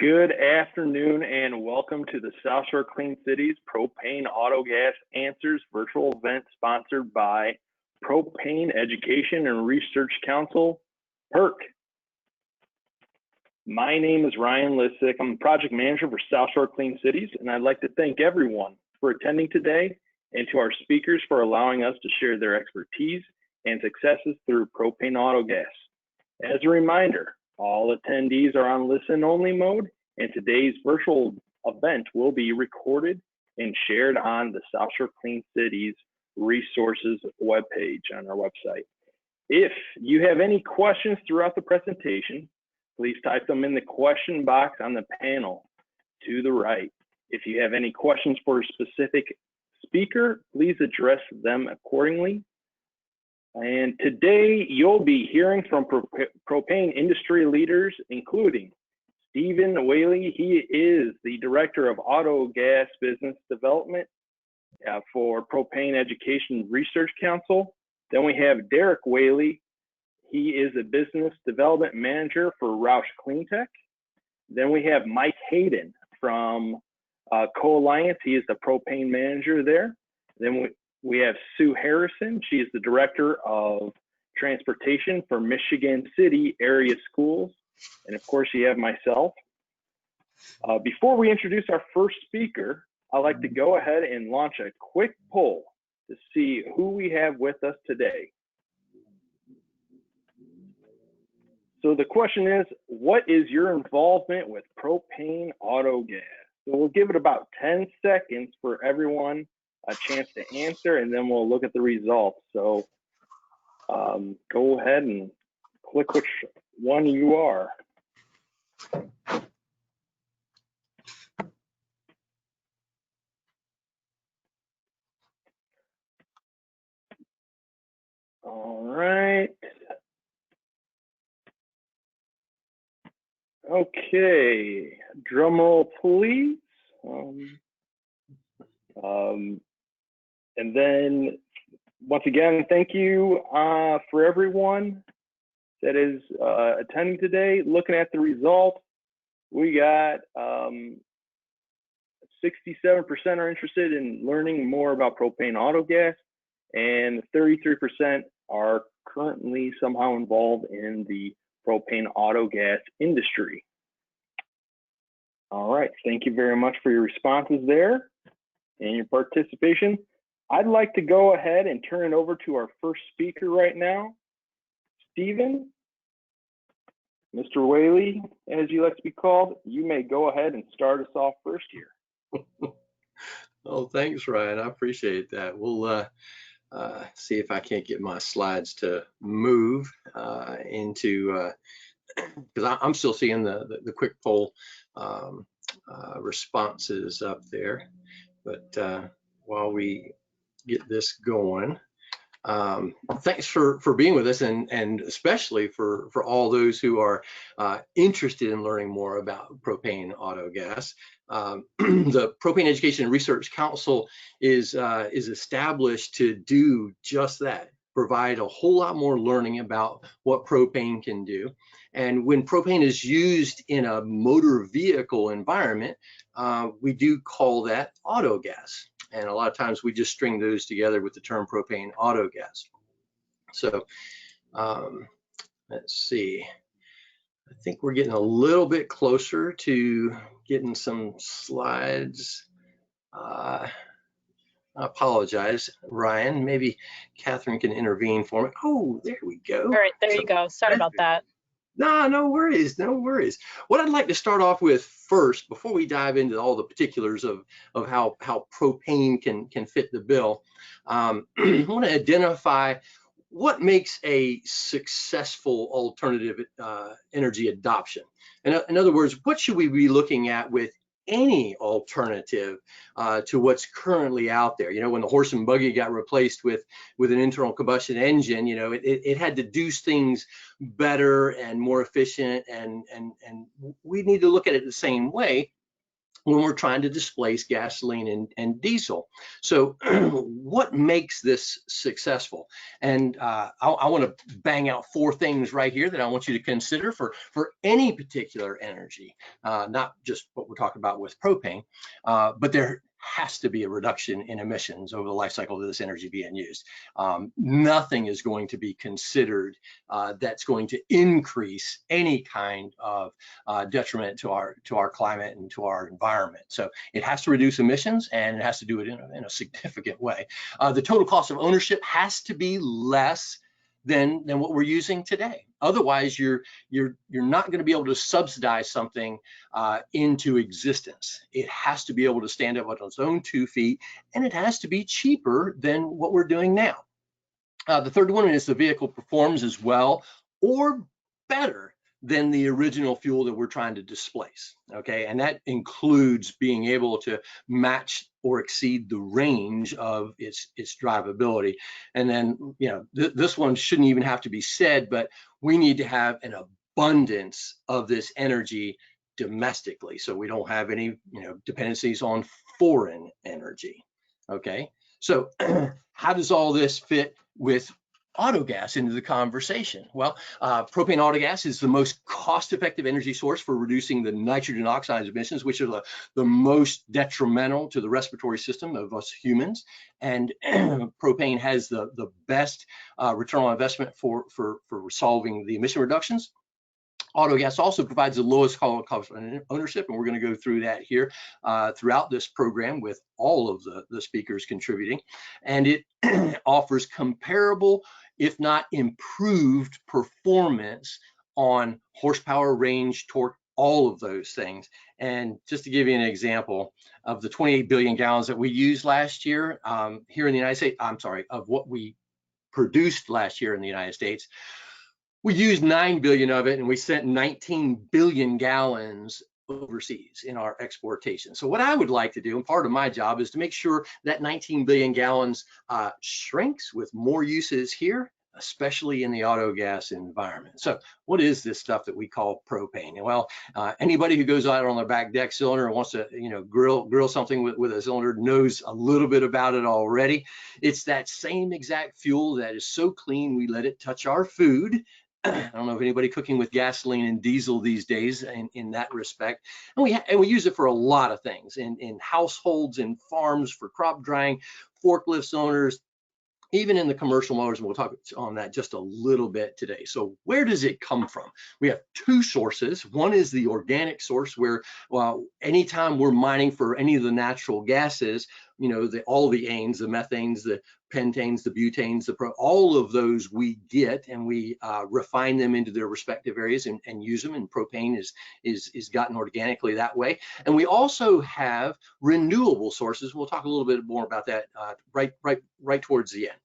Good afternoon and welcome to the South Shore Clean Cities Propane Autogas Answers virtual event sponsored by Propane Education and Research Council, PERC. My name is Ryan Lisek. I'm the project manager for South Shore Clean Cities, and I'd like to thank everyone for attending today and to our speakers for allowing us to share their expertise and successes through Propane Autogas. As a reminder, all attendees are on listen-only mode, and today's virtual event will be recorded and shared on the South Shore Clean Cities resources webpage on our website. If you have any questions throughout the presentation, please type them in the question box on the panel to the right. If you have any questions for a specific speaker, please address them accordingly. And today you'll be hearing from propane industry leaders, including Stephen Whaley. He is the Director of Autogas Business Development for Propane Education Research Council. Then we have Derek Whaley. He is a Business Development Manager for ROUSH CleanTech. Then we have Mike Hayden from Co-Alliance. He is the Propane Manager there. Then we have Sue Harrison. She is the Director of Transportation for Michigan City Area Schools. And of course, you have myself. Before we introduce our first speaker, I'd like to go ahead and launch a quick poll to see who we have with us today. So the question is, what is your involvement with Propane Autogas? So we'll give it about 10 seconds for everyone a chance to answer, and then we'll look at the results. So go ahead and click which one you are. All right. Okay, drum roll, please. And then once again, thank you for everyone that is attending today. Looking at the results, we got 67% are interested in learning more about propane autogas, and 33% are currently somehow involved in the propane autogas industry. All right, thank you very much for your responses there and your participation. I'd like to go ahead and turn it over to our first speaker right now, Stephen. Mr. Whaley, as you like to be called, you may go ahead and start us off first here. Oh, thanks, Ryan. I appreciate that. We'll see if I can't get my slides to move into, because I'm still seeing the quick poll responses up there. But while we get this going, thanks for being with us, and especially for all those who are interested in learning more about propane autogas. The Propane Education Research Council is established to do just that, provide a whole lot more learning about what propane can do. And when propane is used in a motor vehicle environment, we do call that autogas. And a lot of times we just string those together with the term propane autogas. So let's see. I think we're getting a little bit closer to getting some slides. I apologize, Ryan. Maybe Catherine can intervene for me. Oh, there we go. All right, there you go. Sorry about that. No worries, no worries. What I'd like to start off with first, before we dive into all the particulars of how propane can fit the bill, I want to identify what makes a successful alternative energy adoption. In other words, what should we be looking at with any alternative to what's currently out there? You know, when the horse and buggy got replaced with an internal combustion engine, you know, it had to do things better and more efficient, and we need to look at it the same way when we're trying to displace gasoline and diesel. So what makes this successful? And I want to bang out 4 things right here that I want you to consider for any particular energy, not just what we're talking about with propane, but there has to be a reduction in emissions over the life cycle of this energy being used. Nothing is going to be considered that's going to increase any kind of detriment to our climate and to our environment. So it has to reduce emissions, and it has to do it in a significant way. The total cost of ownership has to be less than what we're using today. Otherwise, you're not going to be able to subsidize something into existence. It has to be able to stand up on its own 2 feet, and it has to be cheaper than what we're doing now. The third one is the vehicle performs as well or better than the original fuel that we're trying to displace. Okay, and that includes being able to match or exceed the range of its drivability. And then, you know, this one shouldn't even have to be said, but we need to have an abundance of this energy domestically, so we don't have any, you know, dependencies on foreign energy. Okay, so how does all this fit with autogas into the conversation? Well, propane autogas is the most cost-effective energy source for reducing the nitrogen oxide emissions, which are the most detrimental to the respiratory system of us humans. And propane has the best return on investment for solving the emission reductions. Autogas also provides the lowest cost of ownership, and we're going to go through that here throughout this program with all of the speakers contributing. And it offers comparable, if not improved, performance on horsepower, range, torque, all of those things. And just to give you an example of the 28 billion gallons that we used last year here in the United States, I'm sorry, of what we produced last year in the United States, we used 9 billion of it, and we sent 19 billion gallons overseas in our exportation. So what I would like to do, and part of my job, is to make sure that 19 billion gallons shrinks with more uses here, especially in the autogas environment. So what is this stuff that we call propane? Well, anybody who goes out on their back deck cylinder and wants to, you know, grill something with a cylinder knows a little bit about it already. It's that same exact fuel that is so clean we let it touch our food. I don't know if anybody cooking with gasoline and diesel these days in that respect. And we use it for a lot of things, in households, in farms, for crop drying, forklift cylinders, even in the commercial motors, and we'll talk on that just a little bit today. So where does it come from? We have 2 sources. One is the organic source, where, well, anytime we're mining for any of the natural gases, you know, all the anes, the methanes, the pentanes, the butanes, all of those we get, and we refine them into their respective areas and use them. And propane is gotten organically that way. And we also have renewable sources. We'll talk a little bit more about that right towards the end.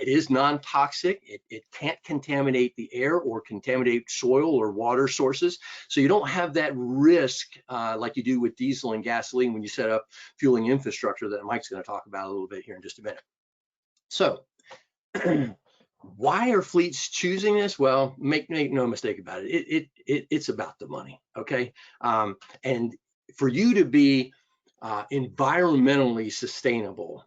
It is non-toxic. It can't contaminate the air or contaminate soil or water sources. So you don't have that risk like you do with diesel and gasoline when you set up fueling infrastructure that Mike's going to talk about a little bit here in just a minute. So why are fleets choosing this? Well, make no mistake about it. It's about the money, okay? And for you to be environmentally sustainable,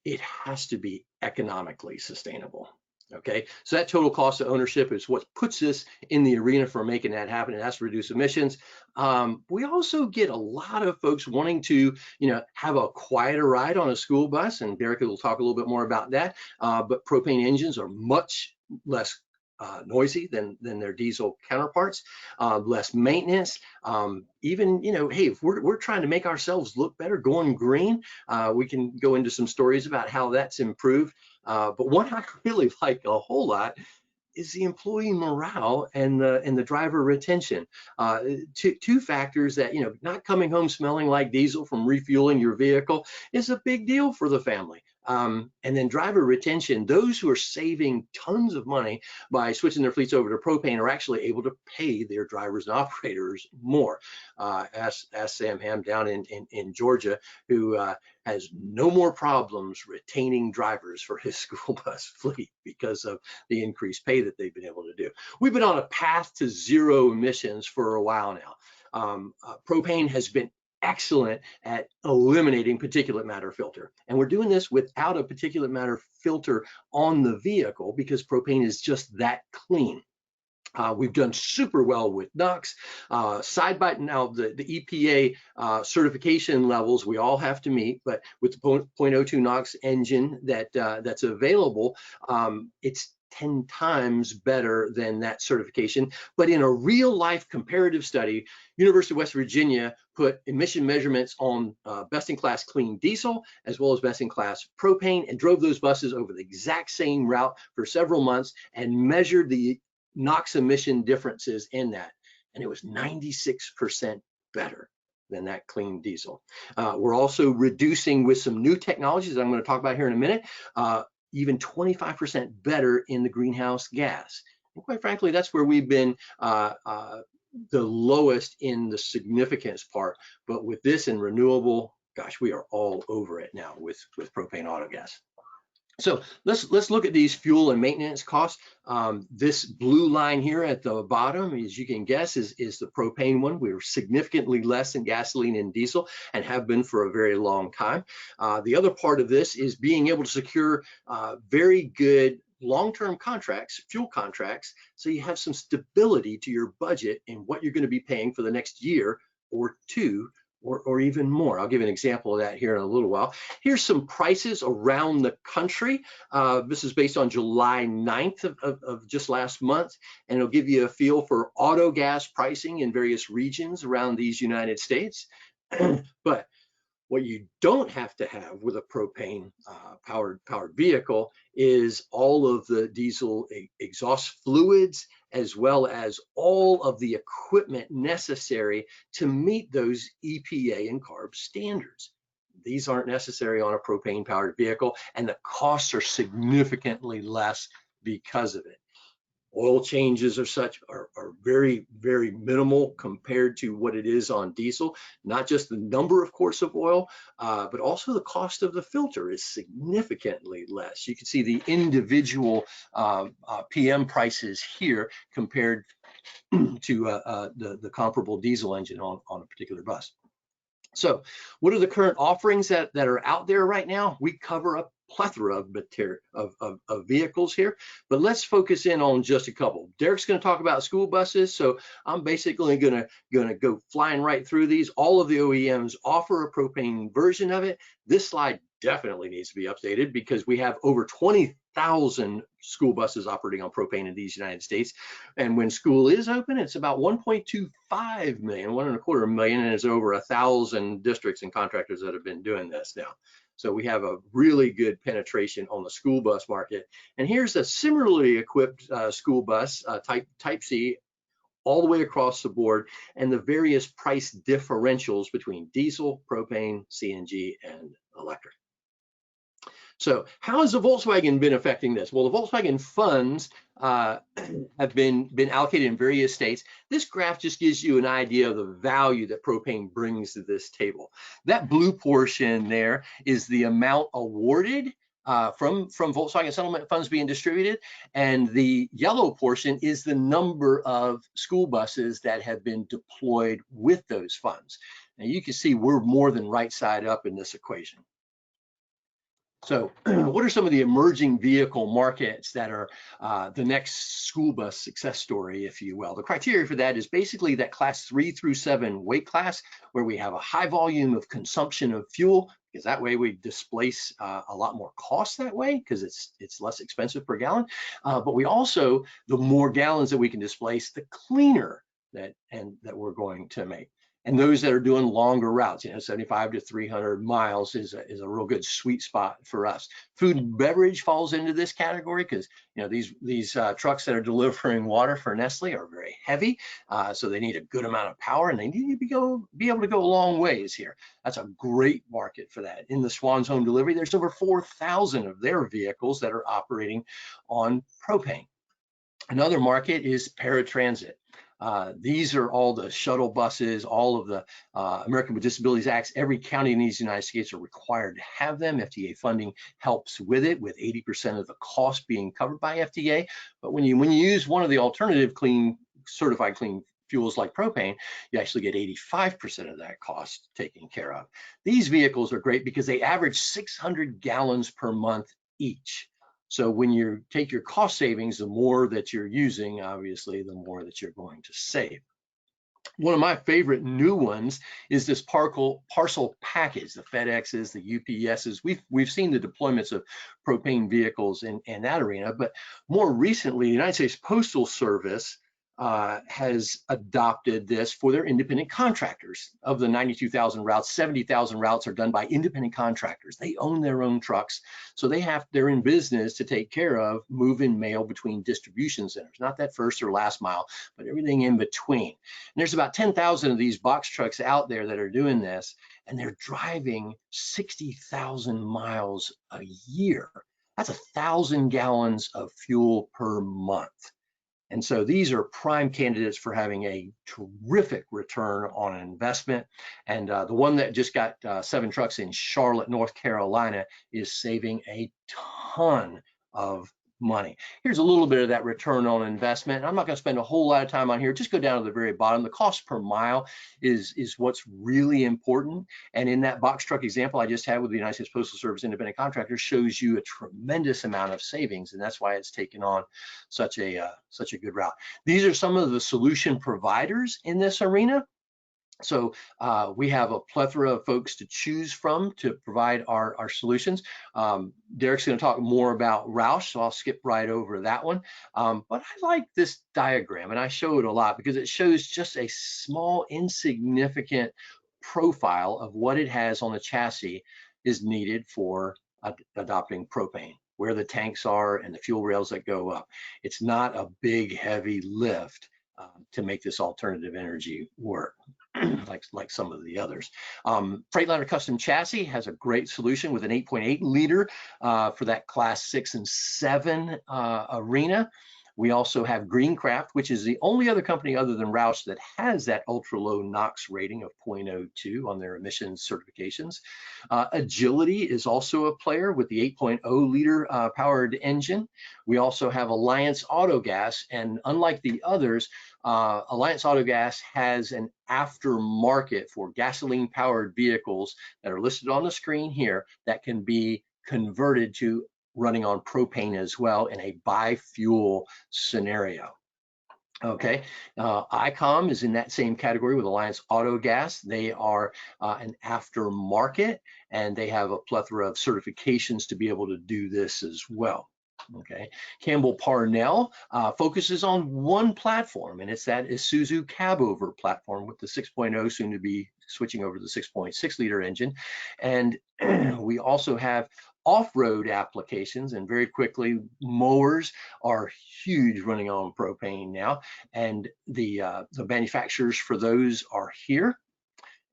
it has to be economically sustainable. Okay, so that total cost of ownership is what puts us in the arena for making that happen. It has to reduce emissions. We also get a lot of folks wanting to, you know, have a quieter ride on a school bus, and Derek will talk a little bit more about that. But propane engines are much less noisy than their diesel counterparts, less maintenance. Even, you know, hey, if we're trying to make ourselves look better going green, we can go into some stories about how that's improved. But what I really like a whole lot is the employee morale and the driver retention. Two factors that, you know, not coming home smelling like diesel from refueling your vehicle is a big deal for the family. And then driver retention, those who are saving tons of money by switching their fleets over to propane are actually able to pay their drivers and operators more. Ask Sam Ham down in Georgia, who has no more problems retaining drivers for his school bus fleet because of the increased pay that they've been able to do. We've been on a path to zero emissions for a while now. Propane has been excellent at eliminating particulate matter filter. And we're doing this without a particulate matter filter on the vehicle because propane is just that clean. We've done super well with NOx. Side by now, the EPA certification levels we all have to meet, but with the 0.02 NOx engine that's available, it's 10 times better than that certification. But in a real life comparative study, University of West Virginia put emission measurements on best-in-class clean diesel as well as best-in-class propane and drove those buses over the exact same route for several months and measured the NOx emission differences in that. And it was 96% better than that clean diesel. We're also reducing with some new technologies that I'm going to talk about here in a minute, even 25% better in the greenhouse gas. And quite frankly, that's where we've been the lowest in the significance part. But with this and renewable, gosh, we are all over it now with propane autogas. So let's look at these fuel and maintenance costs. This blue line here at the bottom, as you can guess, is the propane one. We're significantly less than gasoline and diesel and have been for a very long time. The other part of this is being able to secure very good long-term contracts, fuel contracts, so you have some stability to your budget and what you're going to be paying for the next year or two, or even more. I'll give an example of that here in a little while. Here's some prices around the country. This is based on July 9th of just last month, and it'll give you a feel for auto gas pricing in various regions around these United States. But what you don't have to have with a propane powered vehicle is all of the diesel exhaust fluids, as well as all of the equipment necessary to meet those EPA and CARB standards. These aren't necessary on a propane powered vehicle, and the costs are significantly less because of it. Oil changes are very, very minimal compared to what it is on diesel. Not just the number, of course, of oil, but also the cost of the filter is significantly less. You can see the individual PM prices here compared to the comparable diesel engine on a particular bus. So what are the current offerings that are out there right now? We cover a plethora of vehicles here, but let's focus in on just a couple. Derek's going to talk about school buses, so I'm basically going to go flying right through these. All of the OEMs offer a propane version of it. This slide definitely needs to be updated because we have over 20,000 school buses operating on propane in these United States. And when school is open, it's about 1.25 million, 1.25 million, and it's over 1,000 districts and contractors that have been doing this now. So we have a really good penetration on the school bus market. And here's a similarly equipped school bus, type C, all the way across the board, and the various price differentials between diesel, propane, CNG, and electric. So how has the Volkswagen been affecting this? Well, the Volkswagen funds have been allocated in various states. This graph just gives you an idea of the value that propane brings to this table. That blue portion there is the amount awarded from Volkswagen settlement funds being distributed, and the yellow portion is the number of school buses that have been deployed with those funds. Now you can see we're more than right side up in this equation. So what are some of the emerging vehicle markets that are the next school bus success story, if you will? The criteria for that is basically that class 3 through 7 weight class, where we have a high volume of consumption of fuel, because that way we displace a lot more cost that way, because it's less expensive per gallon. But we also, the more gallons that we can displace, the cleaner that we're going to make. And those that are doing longer routes, 75 to 300 miles is a real good sweet spot for us. Food and beverage falls into this category because these trucks that are delivering water for Nestle are very heavy, so they need a good amount of power, and they need to be able to go a long ways here. That's a great market for that. In the Swan's Home Delivery, there's over 4,000 of their vehicles that are operating on propane. Another market is paratransit. These are all the shuttle buses, all of the American with Disabilities Acts. Every county in these United States are required to have them. FDA funding helps with it, with 80% of the cost being covered by FDA. But when you use one of the alternative certified clean fuels like propane, you actually get 85% of that cost taken care of. These vehicles are great because they average 600 gallons per month each. So when you take your cost savings, the more that you're using, obviously, the more that you're going to save. One of my favorite new ones is this parcel package, the FedExes, the UPSs. We've seen the deployments of propane vehicles in that arena, but more recently, the United States Postal Service has adopted this for their independent contractors. Of the 92,000 routes, 70,000 routes are done by independent contractors. They own their own trucks, so they're in business to take care of moving mail between distribution centers, not that first or last mile, but everything in between. And there's about 10,000 of these box trucks out there that are doing this, and they're driving 60,000 miles a year. That's 1,000 gallons of fuel per month. And so these are prime candidates for having a terrific return on an investment. And the one that just got 7 trucks in Charlotte, North Carolina, is saving a ton of money. Here's a little bit of that return on investment. I'm not going to spend a whole lot of time on here. Just go down to the very bottom. The cost per mile is what's really important. And in that box truck example I just had with the United States Postal Service independent contractor shows you a tremendous amount of savings, and that's why it's taken on such a good route. These are some of the solution providers in this arena. So we have a plethora of folks to choose from to provide our solutions. Derek's going to talk more about ROUSH, so I'll skip right over that one. But I like this diagram, and I show it a lot because it shows just a small, insignificant profile of what it has on the chassis is needed for adopting propane, where the tanks are and the fuel rails that go up. It's not a big, heavy lift to make this alternative energy work. like some of the others. Freightliner Custom Chassis has a great solution with an 8.8 liter for that class 6 and 7 arena. We also have Greencraft, which is the only other company other than ROUSH that has that ultra low NOx rating of 0.02 on their emissions certifications. Agility is also a player with the 8.0 liter powered engine. We also have Alliance Autogas, and unlike the others, Alliance Autogas has an aftermarket for gasoline powered vehicles that are listed on the screen here that can be converted to running on propane as well in a bi-fuel scenario. Okay, ICOM is in that same category with Alliance Autogas. They are an aftermarket, and they have a plethora of certifications to be able to do this as well. Okay, Campbell Parnell focuses on one platform, and it's that Isuzu cabover platform with the 6.0, soon to be switching over to the 6.6 liter engine. And we also have off-road applications, and very quickly, mowers are huge running on propane now, and the manufacturers for those are here.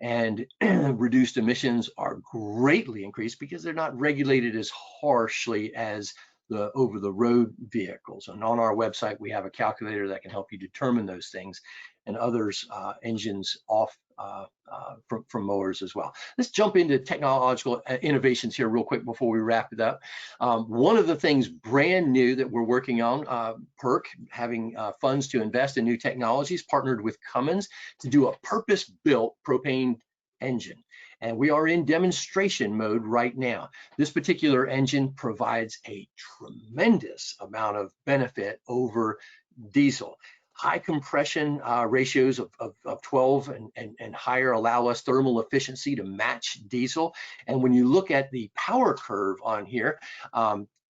And reduced emissions are greatly increased because they're not regulated as harshly as the over-the-road vehicles. And on our website, we have a calculator that can help you determine those things, and others engines off from mowers as well. Let's jump into technological innovations here real quick before we wrap it up. One of the things brand new that we're working on, PERC, having funds to invest in new technologies, partnered with Cummins to do a purpose-built propane engine. And we are in demonstration mode right now. This particular engine provides a tremendous amount of benefit over diesel. High compression ratios of 12 and higher allow us thermal efficiency to match diesel. And when you look at the power curve on here,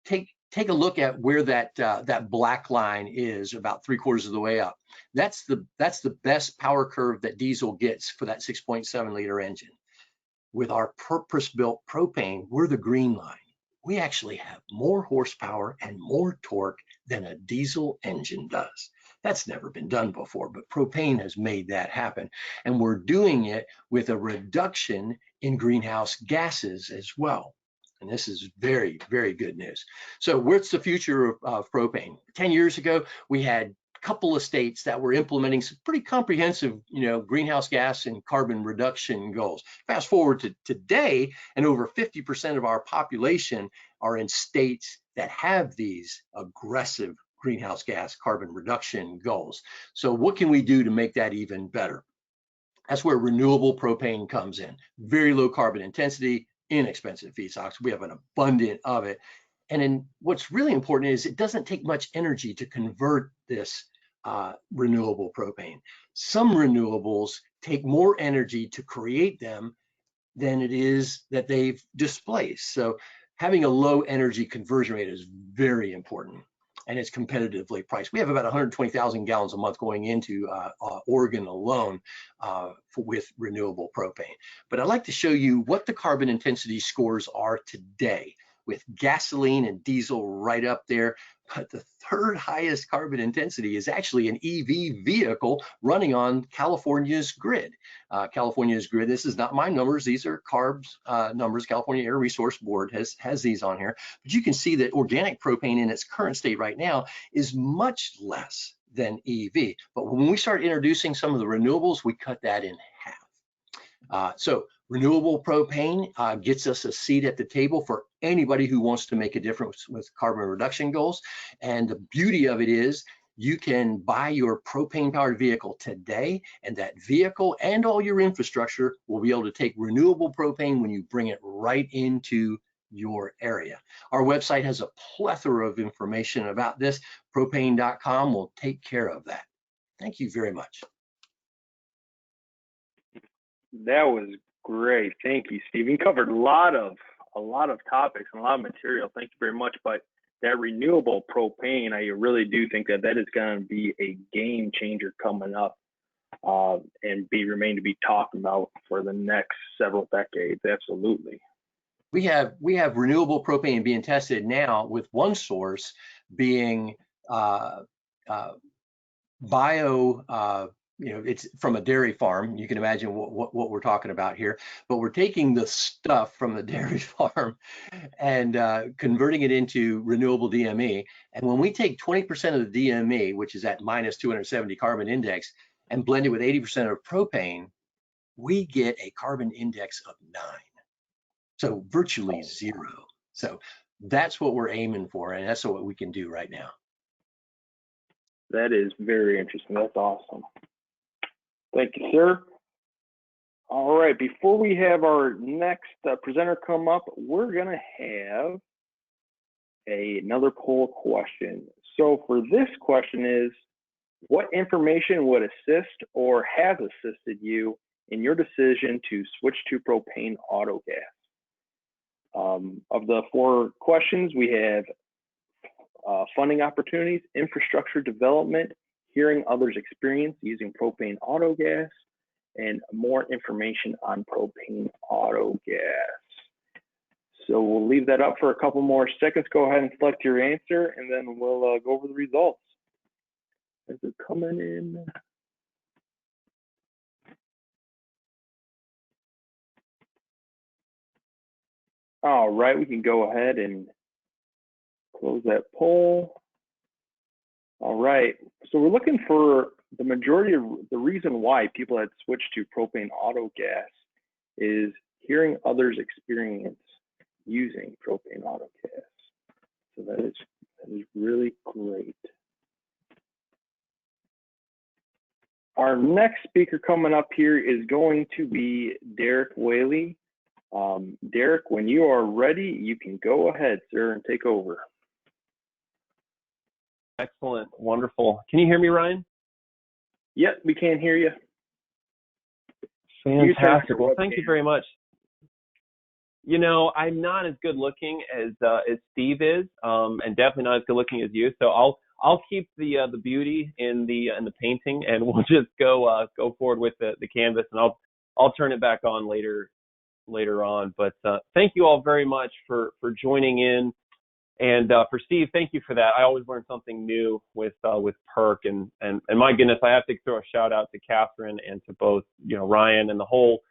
take a look at where that black line is, about 3/4 of the way up. That's the best power curve that diesel gets for that 6.7 liter engine. With our purpose-built propane, we're the green line. We actually have more horsepower and more torque than a diesel engine does. That's never been done before, but propane has made that happen. And we're doing it with a reduction in greenhouse gases as well. And this is very, very good news. So what's the future of propane? 10 years ago, we had couple of states that were implementing some pretty comprehensive, greenhouse gas and carbon reduction goals. Fast forward to today, and over 50% of our population are in states that have these aggressive greenhouse gas carbon reduction goals. So what can we do to make that even better? That's where renewable propane comes in. Very low carbon intensity, inexpensive feedstocks. We have an abundant of it. And then what's really important is it doesn't take much energy to convert this renewable propane. Some renewables take more energy to create them than it is that they've displaced. So having a low energy conversion rate is very important, and it's competitively priced. We have about 120,000 gallons a month going into Oregon alone with renewable propane. But I'd like to show you what the carbon intensity scores are today, with gasoline and diesel right up there. But the third highest carbon intensity is actually an EV vehicle running on California's grid. California's grid, this is not my numbers, these are CARB's numbers. California Air Resource Board has these on here. But you can see that organic propane in its current state right now is much less than EV. But when we start introducing some of the renewables, we cut that in half. So renewable propane gets us a seat at the table for anybody who wants to make a difference with carbon reduction goals. And the beauty of it is you can buy your propane powered vehicle today, and that vehicle and all your infrastructure will be able to take renewable propane when you bring it right into your area. Our website has a plethora of information about this. Propane.com will take care of that. Thank you very much. That was great. Thank you, Steve. You covered a lot of topics and a lot of material. Thank you very much. But that renewable propane, I really do think that is going to be a game changer coming up and remain to be talked about for the next several decades. Absolutely. We have renewable propane being tested now, with one source being it's from a dairy farm. You can imagine what we're talking about here, but we're taking the stuff from the dairy farm and converting it into renewable DME. And when we take 20% of the DME, which is at minus 270 carbon index, and blend it with 80% of propane, we get a carbon index of 9. So virtually 0. So that's what we're aiming for, and that's what we can do right now. That is very interesting. That's awesome. Thank you, sir. All right, before we have our next presenter come up, we're going to have another poll question. So for this question is, what information would assist or has assisted you in your decision to switch to propane autogas? Of the 4 questions, we have funding opportunities, infrastructure development, hearing others' experience using propane autogas, and more information on propane autogas. So we'll leave that up for a couple more seconds. Go ahead and select your answer, and then we'll go over the results as they're coming in. All right, we can go ahead and close that poll. All right, so we're looking for the majority of the reason why people had switched to propane autogas is hearing others' experience using propane autogas. So that is really great. Our next speaker coming up here is going to be Derek Whaley. Derek, when you are ready, you can go ahead, sir, and take over. Excellent. Wonderful. Can you hear me, Ryan? Yep, we can hear you. Fantastic. Well, thank you very much. You know, I'm not as good looking as Steve is, and definitely not as good looking as you. So I'll keep the beauty in the painting, and we'll just go forward with the canvas, and I'll turn it back on later on. But thank you all very much for joining in. And for Steve, thank you for that. I always learn something new with PERC, and my goodness, I have to throw a shout out to Catherine and to both Ryan and the whole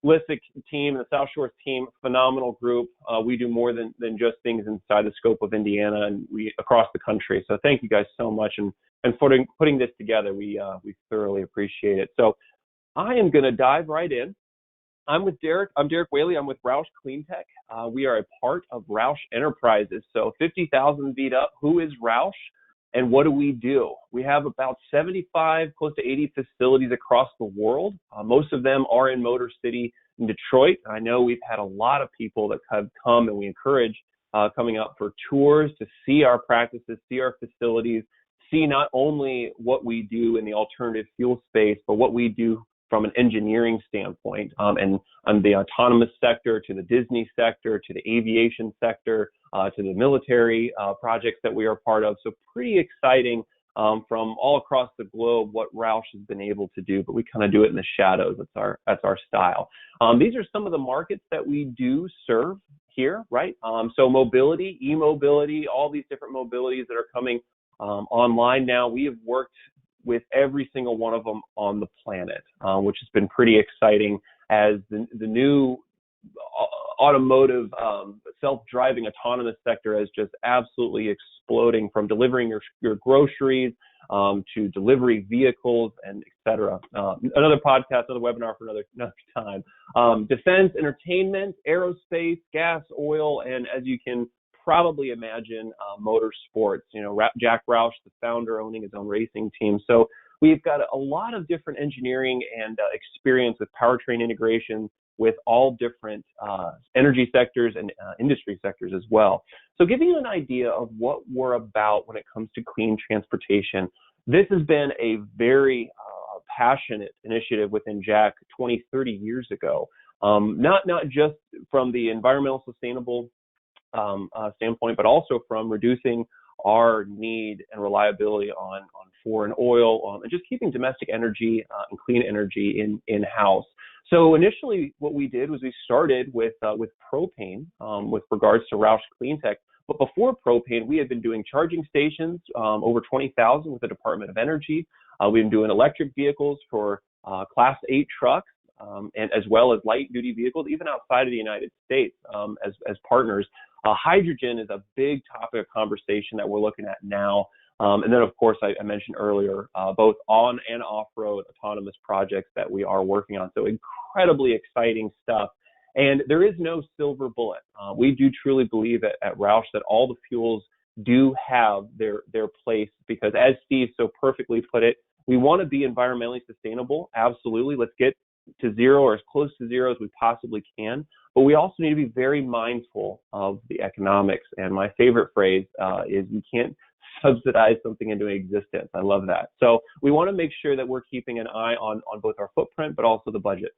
Lisek team, the South Shores team. Phenomenal group. We do more than just things inside the scope of Indiana, and we across the country. So thank you guys so much, and for putting this together. We thoroughly appreciate it. So I am going to dive right in. I'm Derek Whaley. I'm with ROUSH CleanTech. We are a part of ROUSH Enterprises. So 50,000 beat up. Who is ROUSH? And what do? We have about 75, close to 80 facilities across the world. Most of them are in Motor City in Detroit. I know we've had a lot of people that have come, and we encourage coming out for tours to see our practices, see our facilities, see not only what we do in the alternative fuel space, but what we do from an engineering standpoint, and the autonomous sector to the Disney sector to the aviation sector to the military projects that we are part of. So pretty exciting from all across the globe what ROUSH has been able to do, but we kind of do it in the shadows. That's our style. These are some of the markets that we do serve here, right? So mobility, e-mobility, all these different mobilities that are coming online now. We have worked with every single one of them on the planet, which has been pretty exciting as the new automotive self-driving autonomous sector is just absolutely exploding, from delivering your groceries to delivery vehicles and et cetera. Another podcast, another webinar for another time. Defense, entertainment, aerospace, gas, oil, and as you can probably imagine, motorsports. You know, Jack Roush, the founder, owning his own racing team. So we've got a lot of different engineering and experience with powertrain integration with all different energy sectors and industry sectors as well. So giving you an idea of what we're about when it comes to clean transportation, this has been a very passionate initiative within Jack 20, 30 years ago. Not just from the environmental sustainable standpoint, but also from reducing our need and reliability on foreign oil, and just keeping domestic energy and clean energy in-house. So initially what we did was we started with propane with regards to ROUSH CleanTech. But before propane, we had been doing charging stations, over 20,000 with the Department of Energy. We've been doing electric vehicles for Class 8 trucks, and as well as light duty vehicles, even outside of the United States as partners. Hydrogen is a big topic of conversation that we're looking at now. And then, of course, I mentioned earlier, both on and off-road autonomous projects that we are working on. So incredibly exciting stuff. And there is no silver bullet. We do truly believe at ROUSH that all the fuels do have their place, because as Steve so perfectly put it, we want to be environmentally sustainable. Absolutely. Let's get to zero or as close to zero as we possibly can. But we also need to be very mindful of the economics. And my favorite phrase is we can't subsidize something into existence. I love that. So we want to make sure that we're keeping an eye on both our footprint, but also the budget.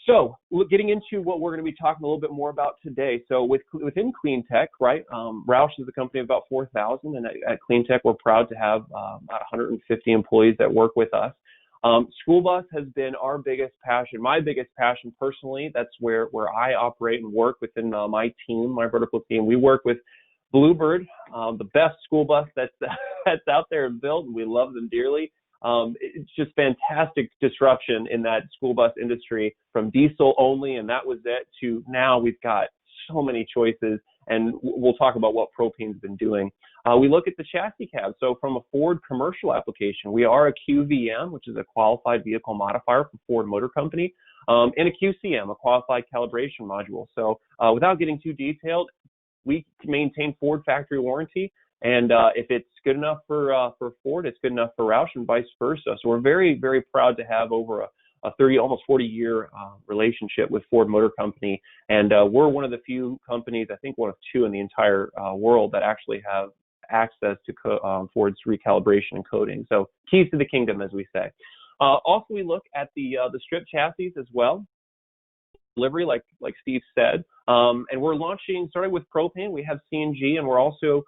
So getting into what we're going to be talking a little bit more about today. So within CleanTech, right, ROUSH is a company of about 4,000, and at CleanTech, we're proud to have about 150 employees that work with us. School bus has been our biggest passion, my biggest passion personally. That's where I operate and work within my team, my vertical team. We work with Bluebird, the best school bus that's out there and built, and we love them dearly. It's just fantastic disruption in that school bus industry, from diesel only, and that was it, to now we've got so many choices, and we'll talk about what propane's been doing. We look at the chassis cab. So from a Ford commercial application, we are a QVM, which is a qualified vehicle modifier for Ford Motor Company, and a QCM, a qualified calibration module. So without getting too detailed, we maintain Ford factory warranty. And if it's good enough for Ford, it's good enough for ROUSH, and vice versa. So we're very, very proud to have over a 30, almost 40-year relationship with Ford Motor Company. And we're one of the few companies, I think one of two in the entire world, that actually have access to Ford's recalibration and coding. So keys to the kingdom, as we say. Also, we look at the strip chassis as well. Delivery, like Steve said. And we're launching, starting with propane, we have CNG, and we're also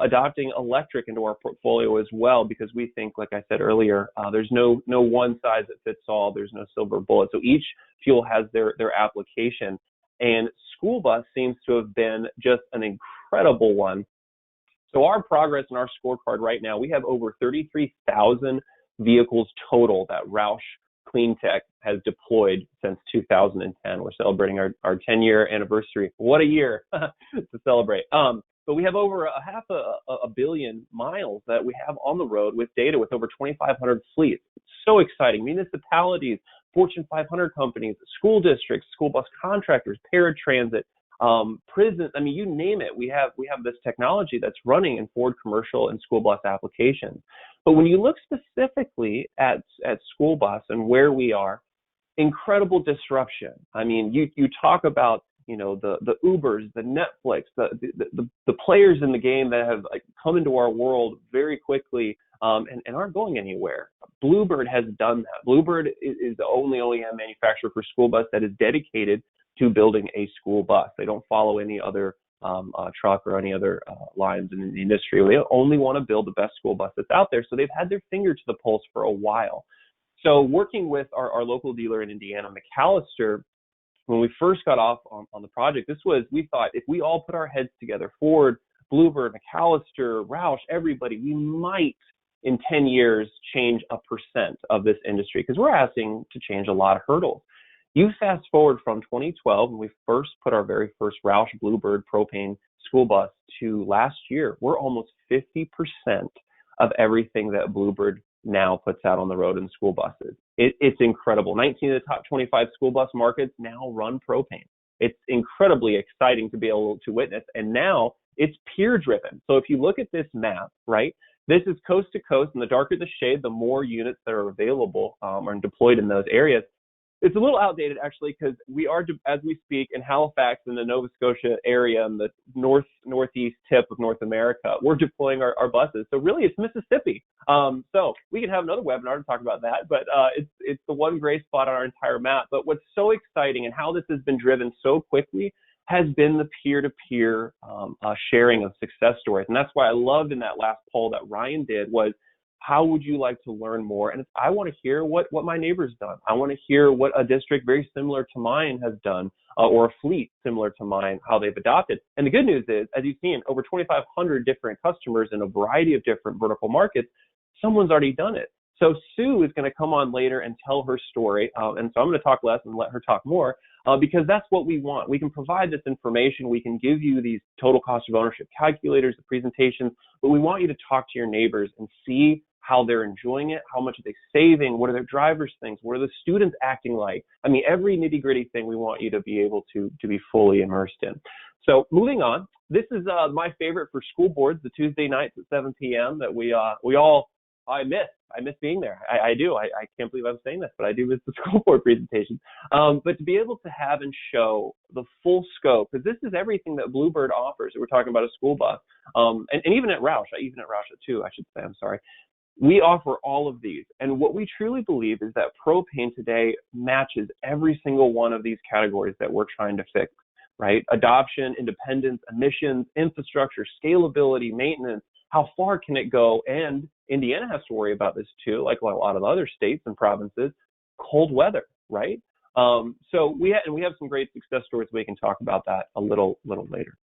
adopting electric into our portfolio as well, because we think, like I said earlier, there's no one size that fits all. There's no silver bullet. So each fuel has their application. And school bus seems to have been just an incredible one. So our progress in our scorecard right now, we have over 33,000 vehicles total that ROUSH CleanTech has deployed since 2010. We're celebrating our 10-year anniversary. What a year to celebrate. But we have over half a billion miles that we have on the road with data, with over 2,500 fleets. It's so exciting. Municipalities, Fortune 500 companies, school districts, school bus contractors, paratransit, prisons. I mean, you name it. We have this technology that's running in Ford commercial and school bus applications. But when you look specifically at school bus and where we are, incredible disruption. I mean, you talk about, you know, the Ubers, the Netflix, the players in the game that have like come into our world very quickly and aren't going anywhere. Bluebird has done that. Bluebird is the only OEM manufacturer for school bus that is dedicated to building a school bus. They don't follow any other truck or any other lines in the industry. They only want to build the best school bus that's out there. So they've had their finger to the pulse for a while. So working with our local dealer in Indiana, McAllister, when we first got off on the project, we thought if we all put our heads together, Ford, Bluebird, McAllister, ROUSH, everybody, we might in 10 years change 1% of this industry, because we're asking to change a lot of hurdles. You fast forward from 2012, when we first put our very first ROUSH Bluebird propane school bus, to last year, we're almost 50% of everything that Bluebird now puts out on the road in school buses. It's incredible. 19 of the top 25 school bus markets now run propane. It's incredibly exciting to be able to witness. And now it's peer driven. So if you look at this map, right, this is coast to coast, and the darker the shade, the more units that are available are deployed in those areas. It's a little outdated, actually, because we are, as we speak, in Halifax, in the Nova Scotia area, in the northeast tip of North America. We're deploying our buses. So really, it's Mississippi. So we can have another webinar to talk about that, but it's the one gray spot on our entire map. But what's so exciting and how this has been driven so quickly has been the peer-to-peer sharing of success stories. And that's why I loved in that last poll that Ryan did was, how would you like to learn more? And I want to hear what my neighbor's done. I want to hear what a district very similar to mine has done, or a fleet similar to mine, how they've adopted. And the good news is, as you've seen, over 2,500 different customers in a variety of different vertical markets, someone's already done it. So Sue is going to come on later and tell her story. And so I'm going to talk less and let her talk more, because that's what we want. We can provide this information. We can give you these total cost of ownership calculators, the presentations, but we want you to talk to your neighbors and see how they're enjoying it, how much are they saving, what are their drivers' things, what are the students acting like? I mean, every nitty-gritty thing we want you to be able to be fully immersed in. So moving on, this is my favorite for school boards, the Tuesday nights at 7 p.m. that I miss being there. I do. I can't believe I'm saying this, but I do miss the school board presentation. But to be able to have and show the full scope, because this is everything that Bluebird offers. We're talking about a school bus, and even at ROUSH, too, I should say, I'm sorry. We offer all of these. And what we truly believe is that propane today matches every single one of these categories that we're trying to fix, right? Adoption, independence, emissions, infrastructure, scalability, maintenance. How far can it go? And Indiana has to worry about this too, like a lot of other states and provinces, cold weather, right? So we have some great success stories. We can talk about that a little later.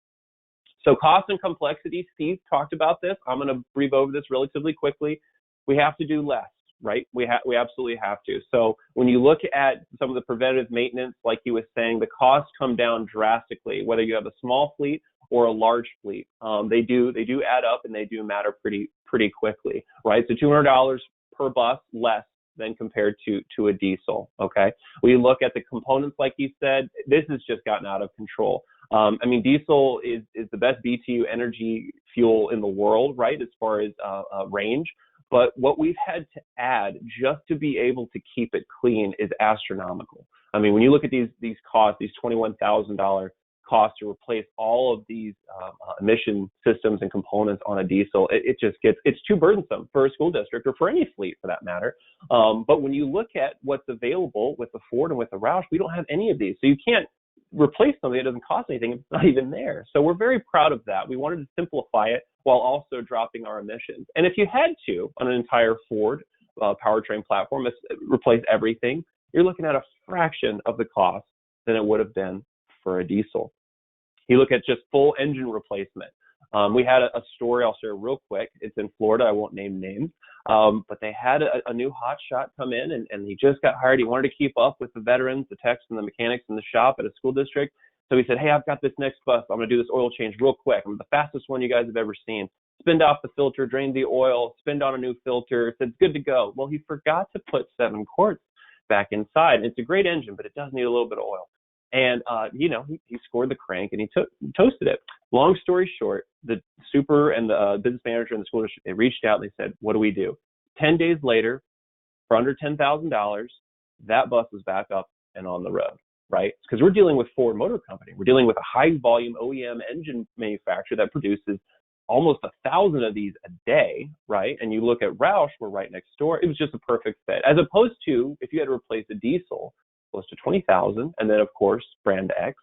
So cost and complexity, Steve talked about this. I'm going to breeze over this relatively quickly. We have to do less, right? We absolutely have to. So when you look at some of the preventative maintenance, like he was saying, the costs come down drastically, whether you have a small fleet or a large fleet. They do add up, and they do matter pretty quickly, right? So $200 per bus less than compared to a diesel, okay? We look at the components, like he said, this has just gotten out of control. I mean, diesel is the best BTU energy fuel in the world, right, as far as range. But what we've had to add just to be able to keep it clean is astronomical. I mean, when you look at these costs, these $21,000 costs to replace all of these emission systems and components on a diesel, it's too burdensome for a school district or for any fleet for that matter. But when you look at what's available with the Ford and with the ROUSH, we don't have any of these. So you can't replace something that doesn't cost anything. It's not even there. So we're very proud of that. We wanted to simplify it while also dropping our emissions. And if you had to, on an entire Ford powertrain platform, replace everything, you're looking at a fraction of the cost than it would have been for a diesel. You look at just full engine replacement. We had a story I'll share real quick. It's in Florida. I won't name names. But they had a new hotshot come in, and he just got hired. He wanted to keep up with the veterans, the techs, and the mechanics in the shop at a school district. So he said, hey, I've got this next bus. I'm going to do this oil change real quick. I'm the fastest one you guys have ever seen. Spinned off the filter, drained the oil, spinned on a new filter, said, good to go. Well, he forgot to put 7 quarts back inside. It's a great engine, but it does need a little bit of oil. And, he scored the crank and he toasted it. Long story short, the super and the business manager in the school district, they reached out and they said, what do we do? 10 days later, for under $10,000, that bus was back up and on the road, right? Because we're dealing with Ford Motor Company. We're dealing with a high volume OEM engine manufacturer that produces almost 1,000 of these a day, right? And you look at ROUSH, we're right next door. It was just a perfect fit. As opposed to if you had to replace a diesel, close to 20,000, and then of course brand X,